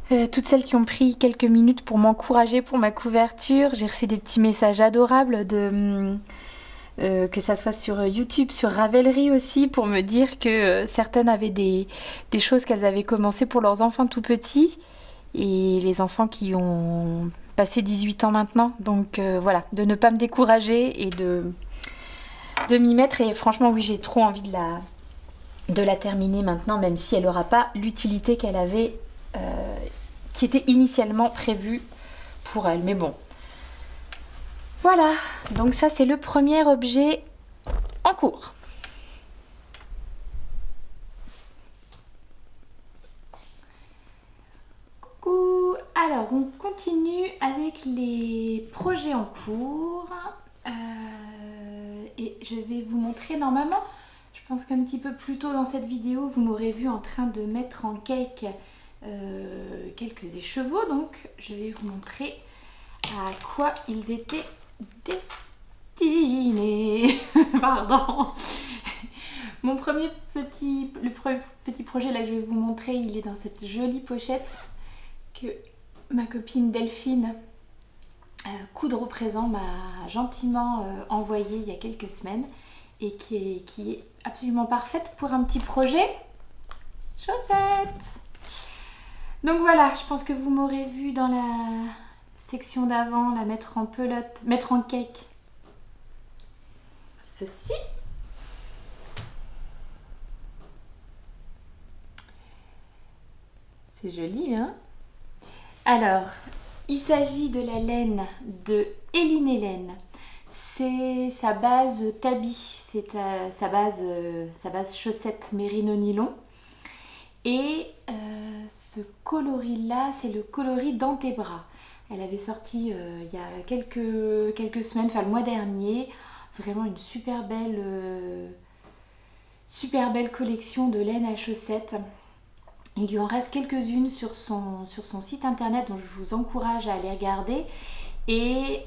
Toutes celles qui ont pris quelques minutes pour m'encourager pour ma couverture. J'ai reçu des petits messages adorables que ça soit sur YouTube, sur Ravelry aussi, pour me dire que certaines avaient des choses qu'elles avaient commencé pour leurs enfants tout petits, et les enfants qui ont passé 18 ans maintenant. Donc voilà, de ne pas me décourager et de m'y mettre. Et franchement, oui, j'ai trop envie de la terminer maintenant, même si elle n'aura pas l'utilité qu'elle avait, qui était initialement prévue pour elle. Mais bon. Voilà, donc ça c'est le premier objet en cours. Coucou, alors on continue avec les projets en cours. Et je vais vous montrer normalement, je pense qu'un petit peu plus tôt dans cette vidéo, vous m'aurez vu en train de mettre en cake quelques écheveaux. Donc je vais vous montrer à quoi ils étaient destinée. Pardon. Le premier petit projet là que je vais vous montrer, il est dans cette jolie pochette que ma copine Delphine, Coudre au présent, m'a gentiment envoyée il y a quelques semaines, et qui est absolument parfaite pour un petit projet chaussettes. Donc voilà, je pense que vous m'aurez vu dans la section d'avant, la mettre en pelote, mettre en cake. Ceci. C'est joli, hein? Alors, il s'agit de la laine de Eline Hélène. C'est sa base tabi, c'est sa base chaussette mérino nylon. Et ce coloris-là, c'est le coloris dans tes bras. Elle avait sorti il y a quelques semaines, enfin le mois dernier, vraiment une super belle collection de laine à chaussettes. Il lui en reste quelques-unes sur son site internet, donc je vous encourage à aller regarder. Et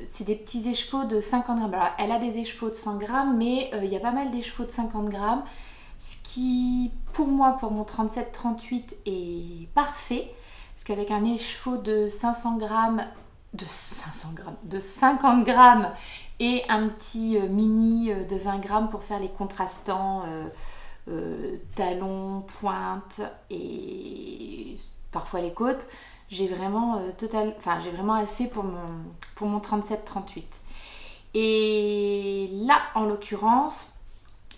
c'est des petits écheveaux de 50 grammes. Alors, elle a des écheveaux de 100 grammes, mais il y a pas mal d'écheveaux de 50 grammes. Ce qui, pour moi, pour mon 37-38, est parfait. Parce qu'avec un écheveau de 50 grammes et un petit mini de 20 grammes pour faire les contrastants talons, pointes et parfois les côtes, j'ai vraiment assez pour mon 37-38. Et là, en l'occurrence,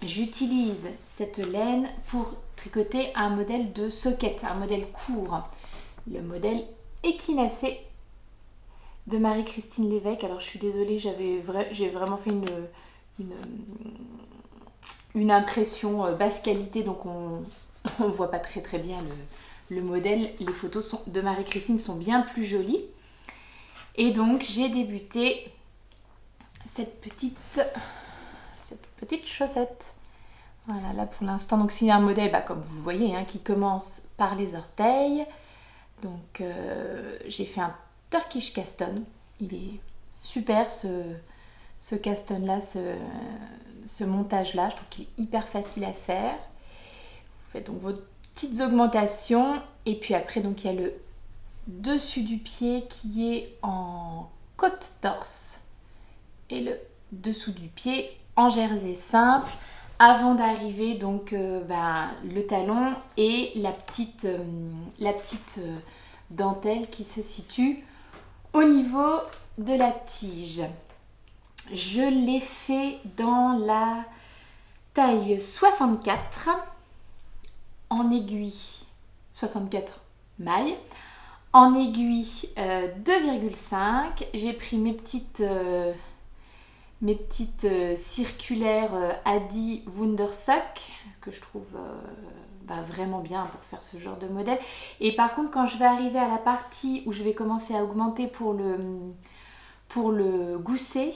j'utilise cette laine pour tricoter un modèle de socket, un modèle court, le modèle équinacé de Marie-Christine Lévesque. Alors je suis désolée, j'ai vraiment fait une impression basse qualité, donc on voit pas très bien le modèle. Les photos de Marie-Christine sont bien plus jolies. Et donc j'ai débuté cette petite chaussette. Voilà, là pour l'instant, donc c'est un modèle, comme vous voyez, hein, qui commence par les orteils. Donc j'ai fait un Turkish Caston. Il est super ce caston là, ce montage là. Je trouve qu'il est hyper facile à faire. Vous faites donc vos petites augmentations, et puis après donc il y a le dessus du pied qui est en côte torse et le dessous du pied en jersey simple, avant d'arriver donc le talon et la petite dentelle qui se situe au niveau de la tige. Je l'ai fait dans la taille 64 en aiguille, 64 mailles, en aiguille 2,5. J'ai pris mes petites circulaires Adi Wundersock que je trouve vraiment bien pour faire ce genre de modèle. Et par contre, quand je vais arriver à la partie où je vais commencer à augmenter pour pour le gousset,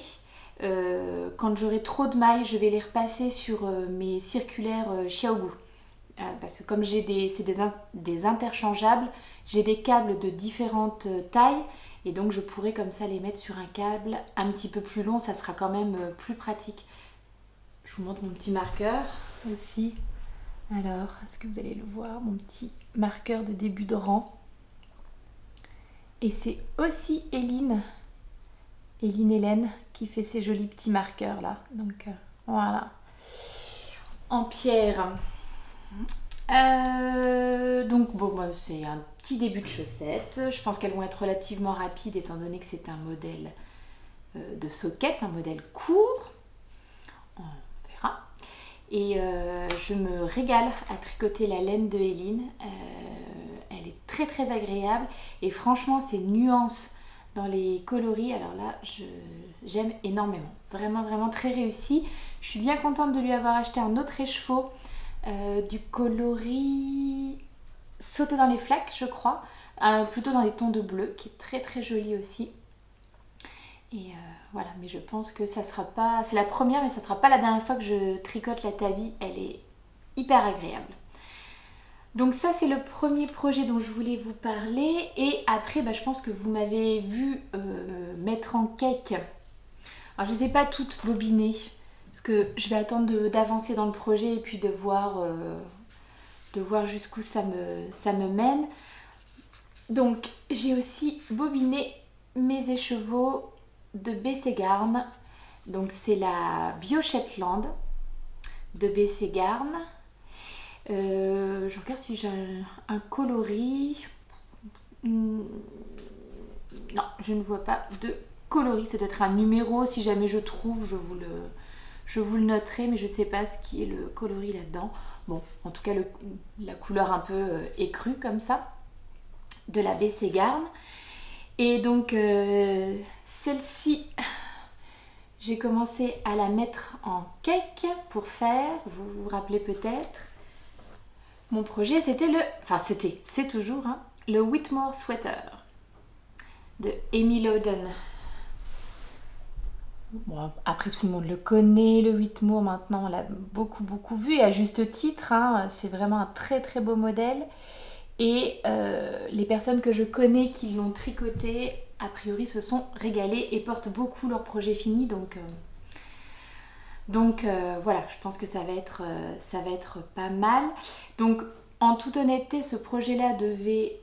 quand j'aurai trop de mailles, je vais les repasser sur mes circulaires Xiaogu. Parce que comme c'est des interchangeables, j'ai des câbles de différentes tailles et donc je pourrais comme ça les mettre sur un câble un petit peu plus long, ça sera quand même plus pratique. Je vous montre mon petit marqueur aussi. Alors, est-ce que vous allez le voir, mon petit marqueur de début de rang? Et c'est aussi Hélène Hélène, qui fait ces jolis petits marqueurs là. Donc voilà. En pierre. Donc bon, moi, c'est un petit début de chaussettes. Je pense qu'elles vont être relativement rapides étant donné que c'est un modèle de socket, un modèle court. On verra. Et je me régale à tricoter la laine de Hélène. Elle est très très agréable et franchement ces nuances dans les coloris, alors là j'aime énormément, vraiment vraiment très réussi. Je suis bien contente de lui avoir acheté un autre écheveau du coloris sauter dans les flaques je crois, plutôt dans les tons de bleu, qui est très très joli aussi. Et voilà, mais je pense que ça sera pas, c'est la première mais ça sera pas la dernière fois que je tricote la Tabi, elle est hyper agréable. Donc ça c'est le premier projet dont je voulais vous parler. Et après je pense que vous m'avez vu mettre en cake. Alors je ne les ai pas toutes bobinées parce que je vais attendre d'avancer dans le projet et puis de voir jusqu'où ça me mène. Donc j'ai aussi bobiné mes écheveaux de B.C. Garn. Donc c'est la Bio Shetland de B.C. Garn. Je regarde si j'ai un coloris. Non, je ne vois pas de coloris. Ça doit être un numéro. Si jamais je trouve, je vous le noterai, mais je ne sais pas ce qui est le coloris là-dedans. Bon, en tout cas, la couleur un peu écrue comme ça, de la B.C. Garn. Et donc, celle-ci, j'ai commencé à la mettre en cake pour faire, vous vous rappelez peut-être, mon projet c'est toujours le Whitmore Sweater de Amy Loden. Bon, après tout le monde le connaît, le Whitmore maintenant, on l'a beaucoup vu et à juste titre, c'est vraiment un très très beau modèle. Et les personnes que je connais qui l'ont tricoté, a priori se sont régalées et portent beaucoup leur projet fini, donc voilà, je pense que ça va être pas mal. Donc en toute honnêteté, ce projet-là devait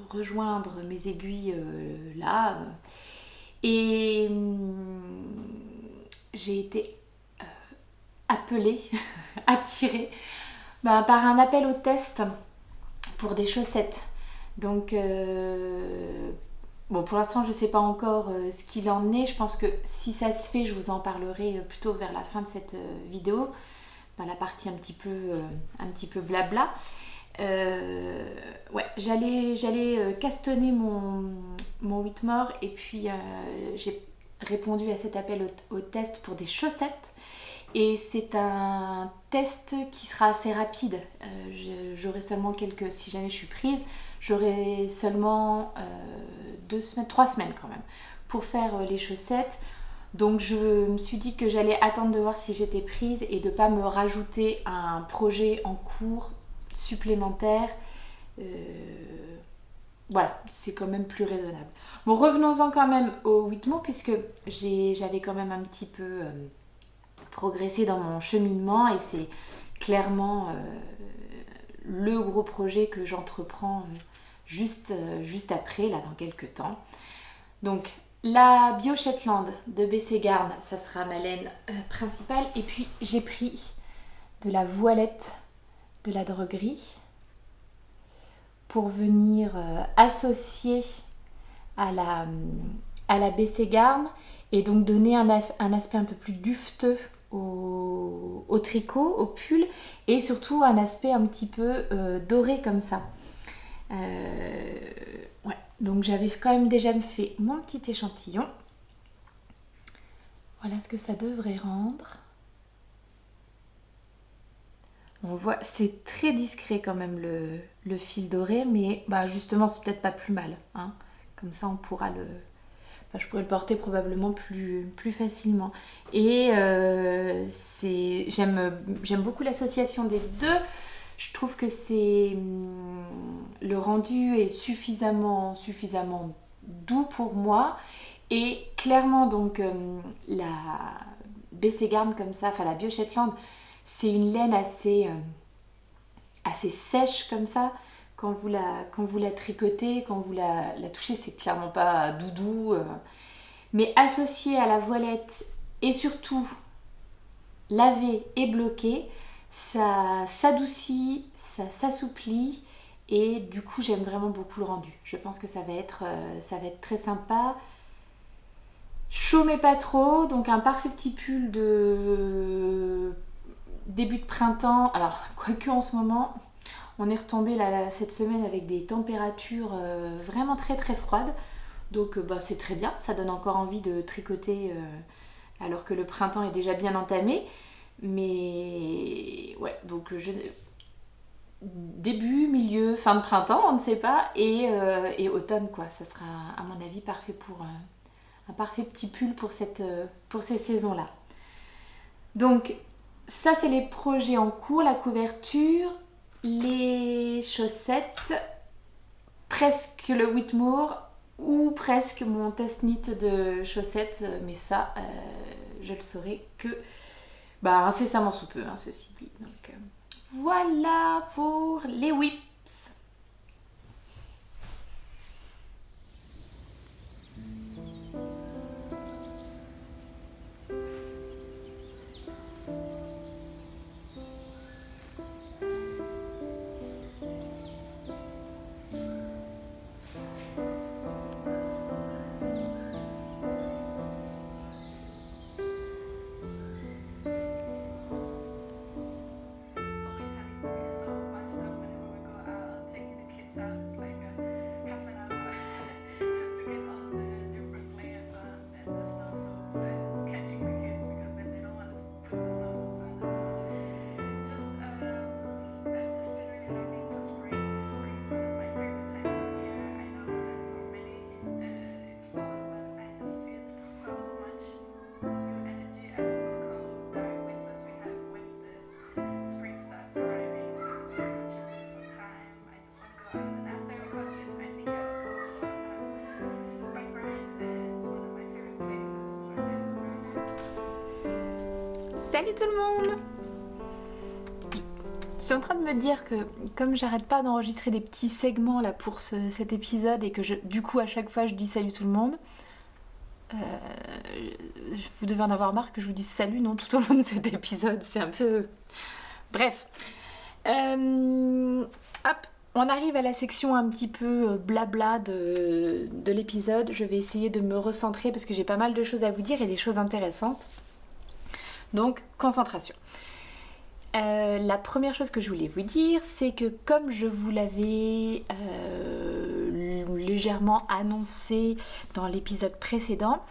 rejoindre mes aiguilles là. Et j'ai été appelée, attirée par un appel au test pour des chaussettes. Donc bon, pour l'instant je ne sais pas encore ce qu'il en est. Je pense que si ça se fait, je vous en parlerai plutôt vers la fin de cette vidéo, dans la partie un petit peu blabla. Ouais, j'allais castonner mon Whitmore et puis j'ai répondu à cet appel au test pour des chaussettes. Et c'est un test qui sera assez rapide. J'aurai seulement si jamais je suis prise, j'aurai seulement 3 semaines quand même pour faire les chaussettes. Donc je me suis dit que j'allais attendre de voir si j'étais prise et de ne pas me rajouter un projet en cours supplémentaire. Voilà, c'est quand même plus raisonnable. Bon, revenons-en quand même au Whitmore puisque j'avais quand même un petit peu progressé dans mon cheminement et c'est clairement le gros projet que j'entreprends juste après, là, dans quelques temps. Donc, la Bio Shetland de B.C. Garn, ça sera ma laine principale. Et puis, j'ai pris de la voilette de la droguerie pour venir associer à la B.C. Garn et donc donner un aspect un peu plus dufteux au tricot, au pull, et surtout un aspect un petit peu doré comme ça. Ouais. Donc j'avais quand même déjà fait mon petit échantillon. Voilà ce que ça devrait rendre. On voit, c'est très discret quand même le fil doré, mais justement c'est peut-être pas plus mal. Comme ça on pourra Enfin, je pourrais le porter probablement plus facilement. Et j'aime beaucoup l'association des deux. Je trouve que le rendu est suffisamment doux pour moi. Et clairement, donc, la Bességarn comme ça, enfin la Bio Shetland, c'est une laine assez sèche comme ça. Quand vous la tricotez, quand vous la touchez, c'est clairement pas doudou. Mais associé à la voilette et surtout lavé et bloqué, ça s'adoucit, ça s'assouplit et du coup j'aime vraiment beaucoup le rendu. Je pense que ça va être très sympa. Chaud mais pas trop, donc un parfait petit pull de début de printemps. Alors quoique en ce moment, on est retombé là, cette semaine avec des températures vraiment très très froides. Donc c'est très bien, ça donne encore envie de tricoter alors que le printemps est déjà bien entamé. Mais ouais, donc début, milieu, fin de printemps, on ne sait pas, et automne quoi. Ça sera à mon avis parfait pour un parfait petit pull pour ces saisons-là. Donc ça c'est les projets en cours, la couverture, les chaussettes, presque le Whitmore ou presque mon test-knit de chaussettes, mais ça je le saurai que incessamment sous peu, hein, ceci dit. Donc voilà pour les whips. Salut tout le monde! Je suis en train de me dire que comme j'arrête pas d'enregistrer des petits segments là pour cet épisode et que du coup à chaque fois je dis salut tout le monde, vous devez en avoir marre que je vous dise salut non tout au long de cet épisode, c'est un peu... Bref. Hop, on arrive à la section un petit peu blabla de l'épisode. Je vais essayer de me recentrer parce que j'ai pas mal de choses à vous dire et des choses intéressantes. Donc, concentration. La première chose que je voulais vous dire, c'est que comme je vous l'avais légèrement annoncé dans l'épisode précédent,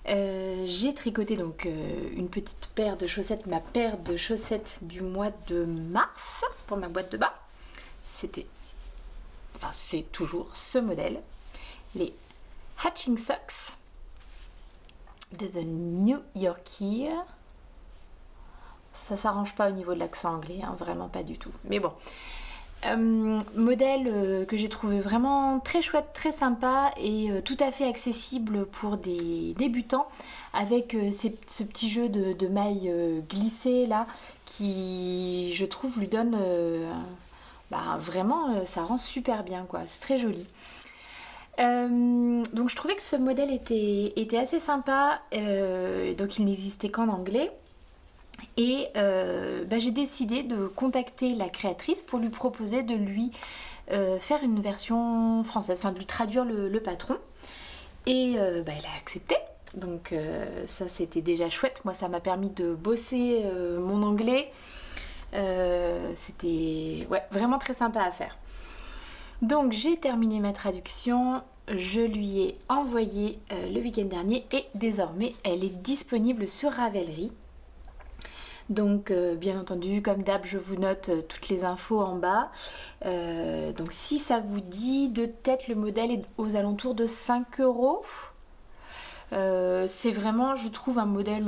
j'ai tricoté donc une petite paire de chaussettes, ma paire de chaussettes du mois de mars pour ma boîte de bas. C'est toujours ce modèle, les Hatching Socks de The New Yorker. Ça s'arrange pas au niveau de l'accent anglais, hein, vraiment pas du tout. Mais bon, modèle que j'ai trouvé vraiment très chouette, très sympa et tout à fait accessible pour des débutants avec ce petit jeu de mailles glissées là qui, je trouve, lui donne vraiment, ça rend super bien quoi. C'est très joli. Donc je trouvais que ce modèle était assez sympa, donc il n'existait qu'en anglais. Et j'ai décidé de contacter la créatrice pour lui proposer de lui faire une version française, enfin de lui traduire le patron. Et elle a accepté. Donc ça c'était déjà chouette. Moi ça m'a permis de bosser mon anglais. C'était vraiment très sympa à faire. Donc j'ai terminé ma traduction. Je lui ai envoyé le week-end dernier et désormais elle est disponible sur Ravelry. Donc bien entendu, comme d'hab, je vous note toutes les infos en bas. Donc si ça vous dit, de tête, le modèle est aux alentours de 5 €. C'est vraiment, je trouve, un modèle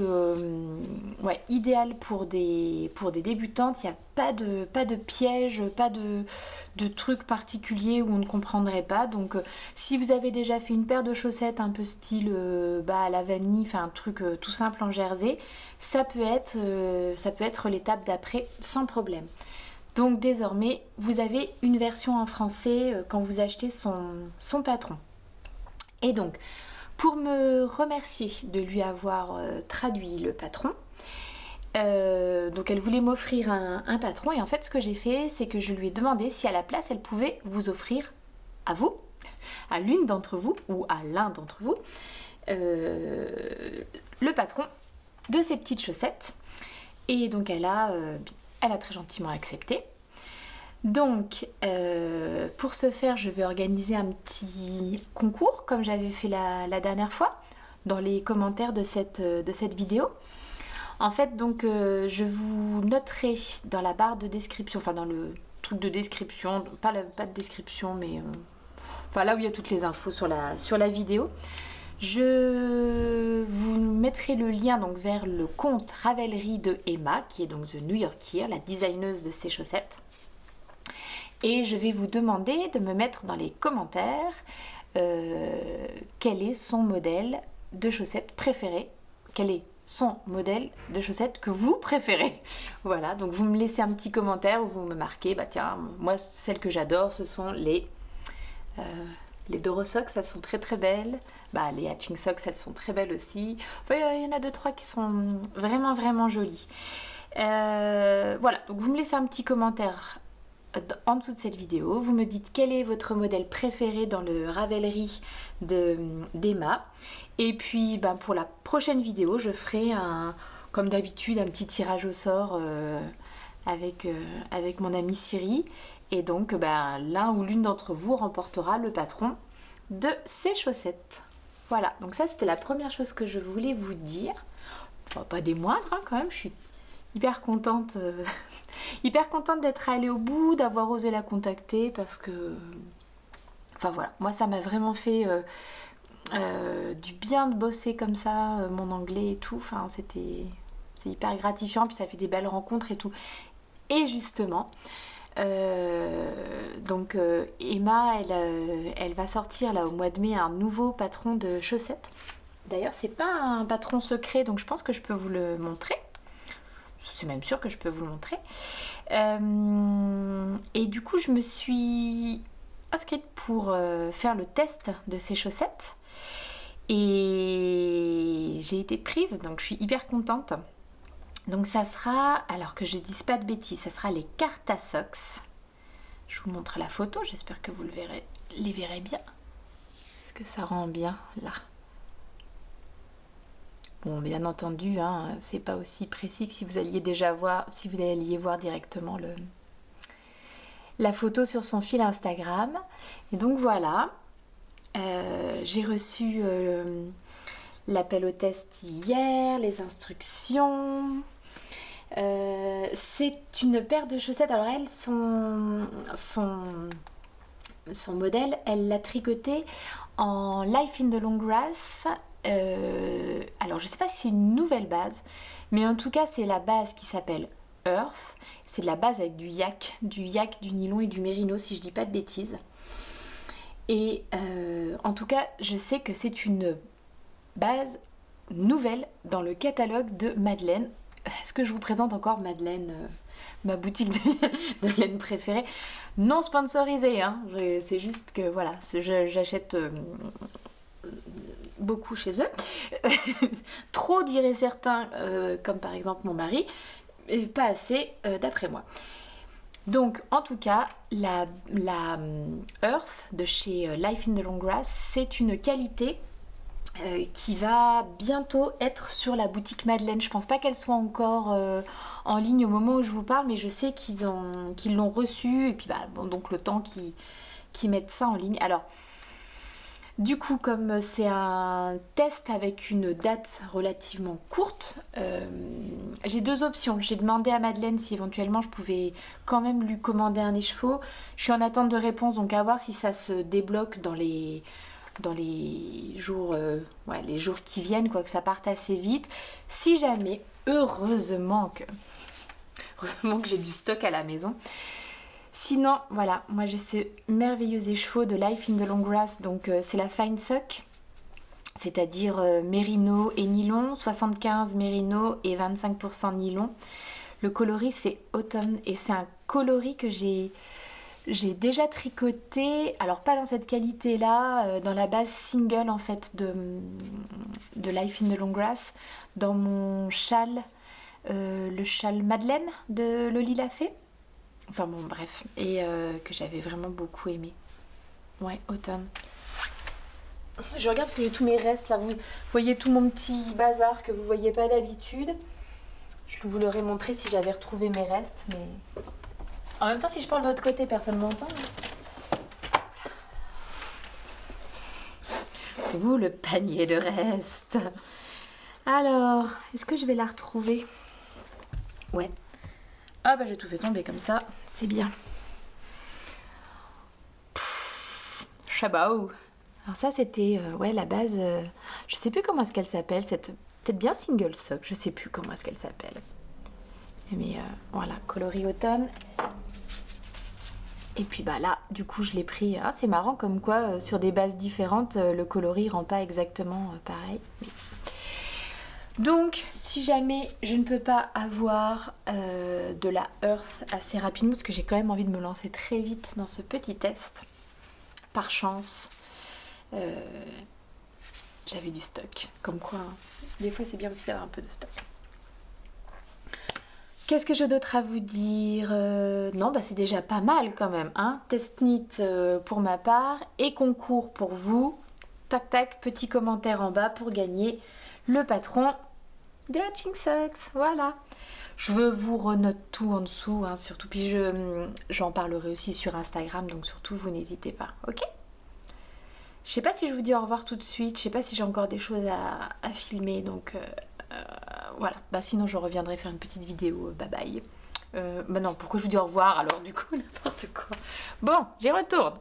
ouais, idéal pour des débutantes. Il n'y a pas de piège, pas de trucs particuliers où on ne comprendrait pas. Donc si vous avez déjà fait une paire de chaussettes un peu style à la vanille, enfin un truc tout simple en jersey, ça peut être l'étape d'après sans problème. Donc désormais, vous avez une version en français quand vous achetez son patron. Et donc, pour me remercier de lui avoir traduit le patron, donc elle voulait m'offrir un patron, et en fait ce que j'ai fait, c'est que je lui ai demandé si à la place elle pouvait vous offrir à vous, à l'une d'entre vous ou à l'un d'entre vous, le patron de ces petites chaussettes. Et donc elle a très gentiment accepté. Donc, pour ce faire, je vais organiser un petit concours, comme j'avais fait la dernière fois, dans les commentaires de cette vidéo. En fait, donc, je vous noterai dans la barre de description, enfin dans le truc de description, pas de description, mais enfin là où il y a toutes les infos sur la vidéo. Je vous mettrai le lien donc vers le compte Ravelry de Emma, qui est donc The New Yorker, la designeuse de ces chaussettes. Et je vais vous demander de me mettre dans les commentaires quel est son modèle de chaussettes préféré. Quel est son modèle de chaussettes que vous préférez. Voilà, donc vous me laissez un petit commentaire où vous me marquez, bah tiens, moi celles que j'adore, ce sont les Doro Socks, elles sont très très belles. Bah, les Hatching Socks, elles sont très belles aussi. Enfin, il y en a 2-3 qui sont vraiment vraiment jolies. Voilà, donc vous me laissez un petit commentaire en dessous de cette vidéo, vous me dites quel est votre modèle préféré dans le Ravelry d'Emma, et puis pour la prochaine vidéo je ferai comme d'habitude un petit tirage au sort avec mon amie Siri, et donc l'un ou l'une d'entre vous remportera le patron de ces chaussettes. Voilà, donc ça c'était la première chose que je voulais vous dire, enfin, pas des moindres quand même, je suis hyper contente d'être allée au bout, d'avoir osé la contacter, parce que enfin voilà, moi ça m'a vraiment fait du bien de bosser comme ça, mon anglais et tout, enfin c'est hyper gratifiant, puis ça fait des belles rencontres et tout. Et justement donc Emma elle va sortir là au mois de mai un nouveau patron de chaussettes. D'ailleurs c'est pas un patron secret, donc je pense que je peux vous le montrer. Je suis même sûre que je peux vous le montrer. Et du coup, je me suis inscrite pour faire le test de ces chaussettes. Et j'ai été prise, donc je suis hyper contente. Donc ça sera, alors que je ne dise pas de bêtises, ça sera les Carta Socks. Je vous montre la photo, j'espère que vous les verrez bien. Est-ce que ça rend bien là ? Bon, bien entendu, hein, c'est pas aussi précis que si vous alliez voir directement la photo sur son fil Instagram. Et donc voilà, j'ai reçu l'appel au test hier, les instructions. C'est une paire de chaussettes. Alors elle, son modèle, elle l'a tricoté en Life in the Long Grass. Alors je sais pas si c'est une nouvelle base, mais en tout cas c'est la base qui s'appelle Earth. C'est de la base avec du yak, du nylon et du mérino, si je dis pas de bêtises. Et en tout cas je sais que c'est une base nouvelle dans le catalogue de Madeleine. Est-ce que je vous présente encore Madeleine, ma boutique de laine préférée, non sponsorisée, hein. C'est juste que voilà, j'achète beaucoup chez eux. Trop diraient certains, comme par exemple mon mari, et pas assez d'après moi. Donc en tout cas, la Earth de chez Life in the Long Grass, c'est une qualité qui va bientôt être sur la boutique Madeleine. Je pense pas qu'elle soit encore en ligne au moment où je vous parle, mais je sais qu'ils l'ont reçue, et puis donc le temps qu'ils mettent ça en ligne. Alors du coup, comme c'est un test avec une date relativement courte, j'ai deux options. J'ai demandé à Madeleine si éventuellement je pouvais quand même lui commander un écheveau. Je suis en attente de réponse, donc à voir si ça se débloque dans les dans les jours qui viennent, quoi, que ça parte assez vite. Si jamais, heureusement que j'ai du stock à la maison. Sinon, voilà, moi j'ai ce merveilleux écheveau de Life in the Long Grass, donc c'est la Fine Sock, c'est-à-dire mérino et nylon, 75 mérino et 25% nylon. Le coloris c'est Autumn et c'est un coloris que j'ai déjà tricoté, alors pas dans cette qualité-là, dans la base single en fait de Life in the Long Grass, dans mon châle, le châle Madeleine de Loli Lafay. Enfin bon, bref, et que j'avais vraiment beaucoup aimé. Ouais, Automne. Je regarde parce que j'ai tous mes restes là. Vous voyez tout mon petit bazar que vous voyez pas d'habitude. Je vous l'aurais montré si j'avais retrouvé mes restes, mais en même temps, si je parle de l'autre côté, personne m'entend. Ouh, le panier de restes. Alors, est-ce que je vais la retrouver? Ouais. Ah bah j'ai tout fait tomber comme ça, c'est bien. Chabao. Alors ça c'était la base, je sais plus comment est-ce qu'elle s'appelle, cette peut-être bien single sock, je sais plus comment est-ce qu'elle s'appelle. Mais voilà, coloris automne. Et puis bah là, du coup je l'ai pris, c'est marrant comme quoi sur des bases différentes, le coloris rend pas exactement pareil. Mais... Donc, si jamais je ne peux pas avoir de la Earth assez rapidement, parce que j'ai quand même envie de me lancer très vite dans ce petit test, par chance, j'avais du stock. Comme quoi, des fois c'est bien aussi d'avoir un peu de stock. Qu'est-ce que j'ai d'autre à vous dire? Non, bah c'est déjà pas mal quand même. Hein, test knit pour ma part et concours pour vous. Tac tac, petit commentaire en bas pour gagner le patron des Hatching Socks, voilà. Je vous renote tout en dessous, hein, surtout. Puis j'en parlerai aussi sur Instagram, donc surtout vous n'hésitez pas, ok? Je sais pas si je vous dis au revoir tout de suite, je sais pas si j'ai encore des choses à filmer, donc voilà. Bah sinon je reviendrai faire une petite vidéo, bye bye. Bah non, pourquoi je vous dis au revoir alors du coup, n'importe quoi. Bon, j'y retourne.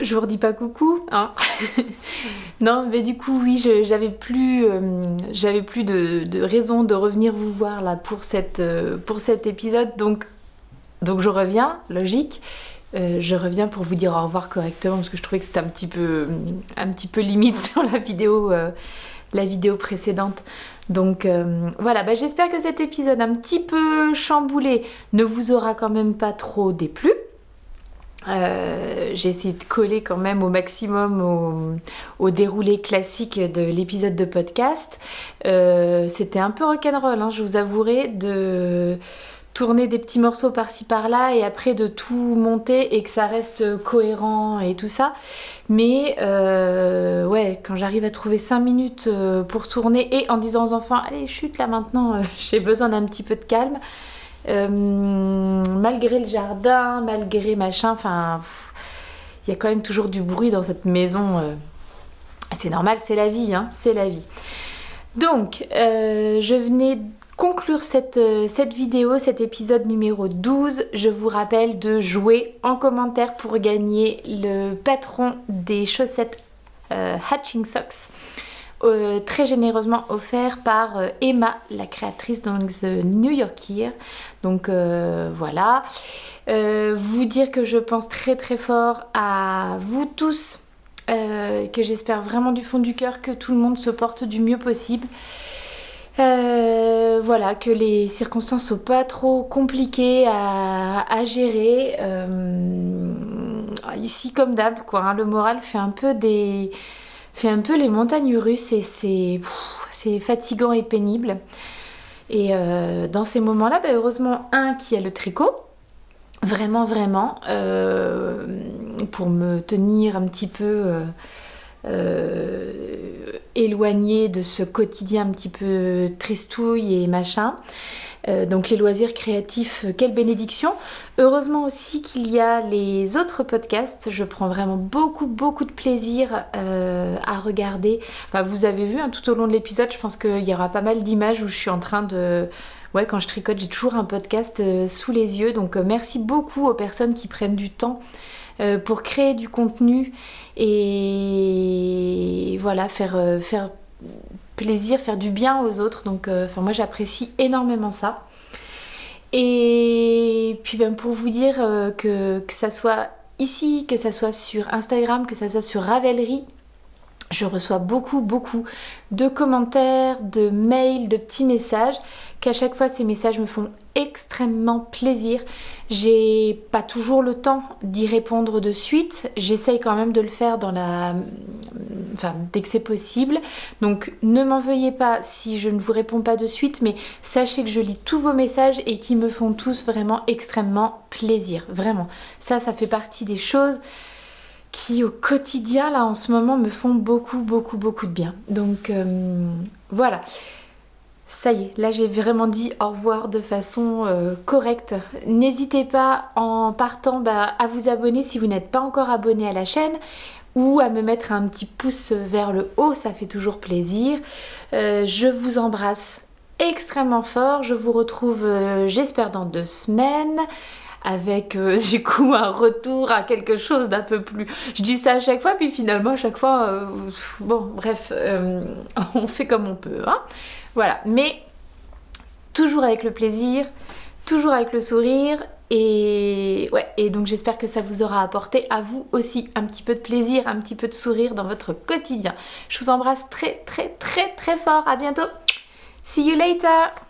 Je vous redis pas coucou, hein. Non, mais du coup, oui, j'avais plus de raison de revenir vous voir là pour cet épisode, donc je reviens, logique. Je reviens pour vous dire au revoir correctement parce que je trouvais que c'était un petit peu limite sur la vidéo précédente. Donc voilà, bah, j'espère que cet épisode un petit peu chamboulé ne vous aura quand même pas trop déplu. J'ai essayé de coller quand même au maximum au déroulé classique de l'épisode de podcast. C'était un peu rock'n'roll, hein, je vous avouerai, de tourner des petits morceaux par-ci par-là et après de tout monter et que ça reste cohérent et tout ça. Mais quand j'arrive à trouver 5 minutes pour tourner et en disant aux enfants « Allez, chute là maintenant, j'ai besoin d'un petit peu de calme », malgré le jardin, malgré machin, enfin, il y a quand même toujours du bruit dans cette maison. C'est normal, c'est la vie, hein, c'est la vie. Donc, je venais conclure cette vidéo, cet épisode numéro 12. Je vous rappelle de jouer en commentaire pour gagner le patron des chaussettes Hatching Socks. Très généreusement offert par Emma, la créatrice de The New Yorker. Donc voilà. Vous dire que je pense très très fort à vous tous, que j'espère vraiment du fond du cœur que tout le monde se porte du mieux possible. Voilà, que les circonstances sont pas trop compliquées à gérer. Ici comme d'hab, quoi, hein, le moral fait un peu les montagnes russes et c'est fatigant et pénible. Et dans ces moments-là, bah, heureusement, qu'il y a le tricot, vraiment, pour me tenir un petit peu éloignée de ce quotidien un petit peu tristouille et machin. Donc les loisirs créatifs, quelle bénédiction. Heureusement aussi qu'il y a les autres podcasts. Je prends vraiment beaucoup de plaisir à regarder. Enfin, vous avez vu, hein, tout au long de l'épisode, je pense qu'il y aura pas mal d'images où je suis en train de... Ouais, quand je tricote, j'ai toujours un podcast sous les yeux. Donc merci beaucoup aux personnes qui prennent du temps pour créer du contenu et voilà, faire plaisir, faire du bien aux autres. Donc moi j'apprécie énormément ça. Et puis pour vous dire que ça soit ici, que ça soit sur Instagram, que ça soit sur Ravelry, je reçois beaucoup de commentaires, de mails, de petits messages, qu'à chaque fois ces messages me font extrêmement plaisir. J'ai pas toujours le temps d'y répondre de suite, j'essaye quand même de le faire dès que c'est possible. Donc ne m'en veuillez pas si je ne vous réponds pas de suite, mais sachez que je lis tous vos messages et qu'ils me font tous vraiment extrêmement plaisir. Vraiment, ça fait partie des choses qui au quotidien là en ce moment me font beaucoup de bien. Donc voilà, ça y est, là j'ai vraiment dit au revoir de façon correcte. N'hésitez pas en partant à vous abonner si vous n'êtes pas encore abonné à la chaîne, ou à me mettre un petit pouce vers le haut, ça fait toujours plaisir. Je vous embrasse extrêmement fort, je vous retrouve j'espère dans 2 semaines, avec du coup un retour à quelque chose d'un peu plus... Je dis ça à chaque fois, puis finalement à chaque fois, bon bref, on fait comme on peut, hein. Voilà, mais toujours avec le plaisir, toujours avec le sourire, et donc j'espère que ça vous aura apporté à vous aussi un petit peu de plaisir, un petit peu de sourire dans votre quotidien. Je vous embrasse très fort, à bientôt, see you later.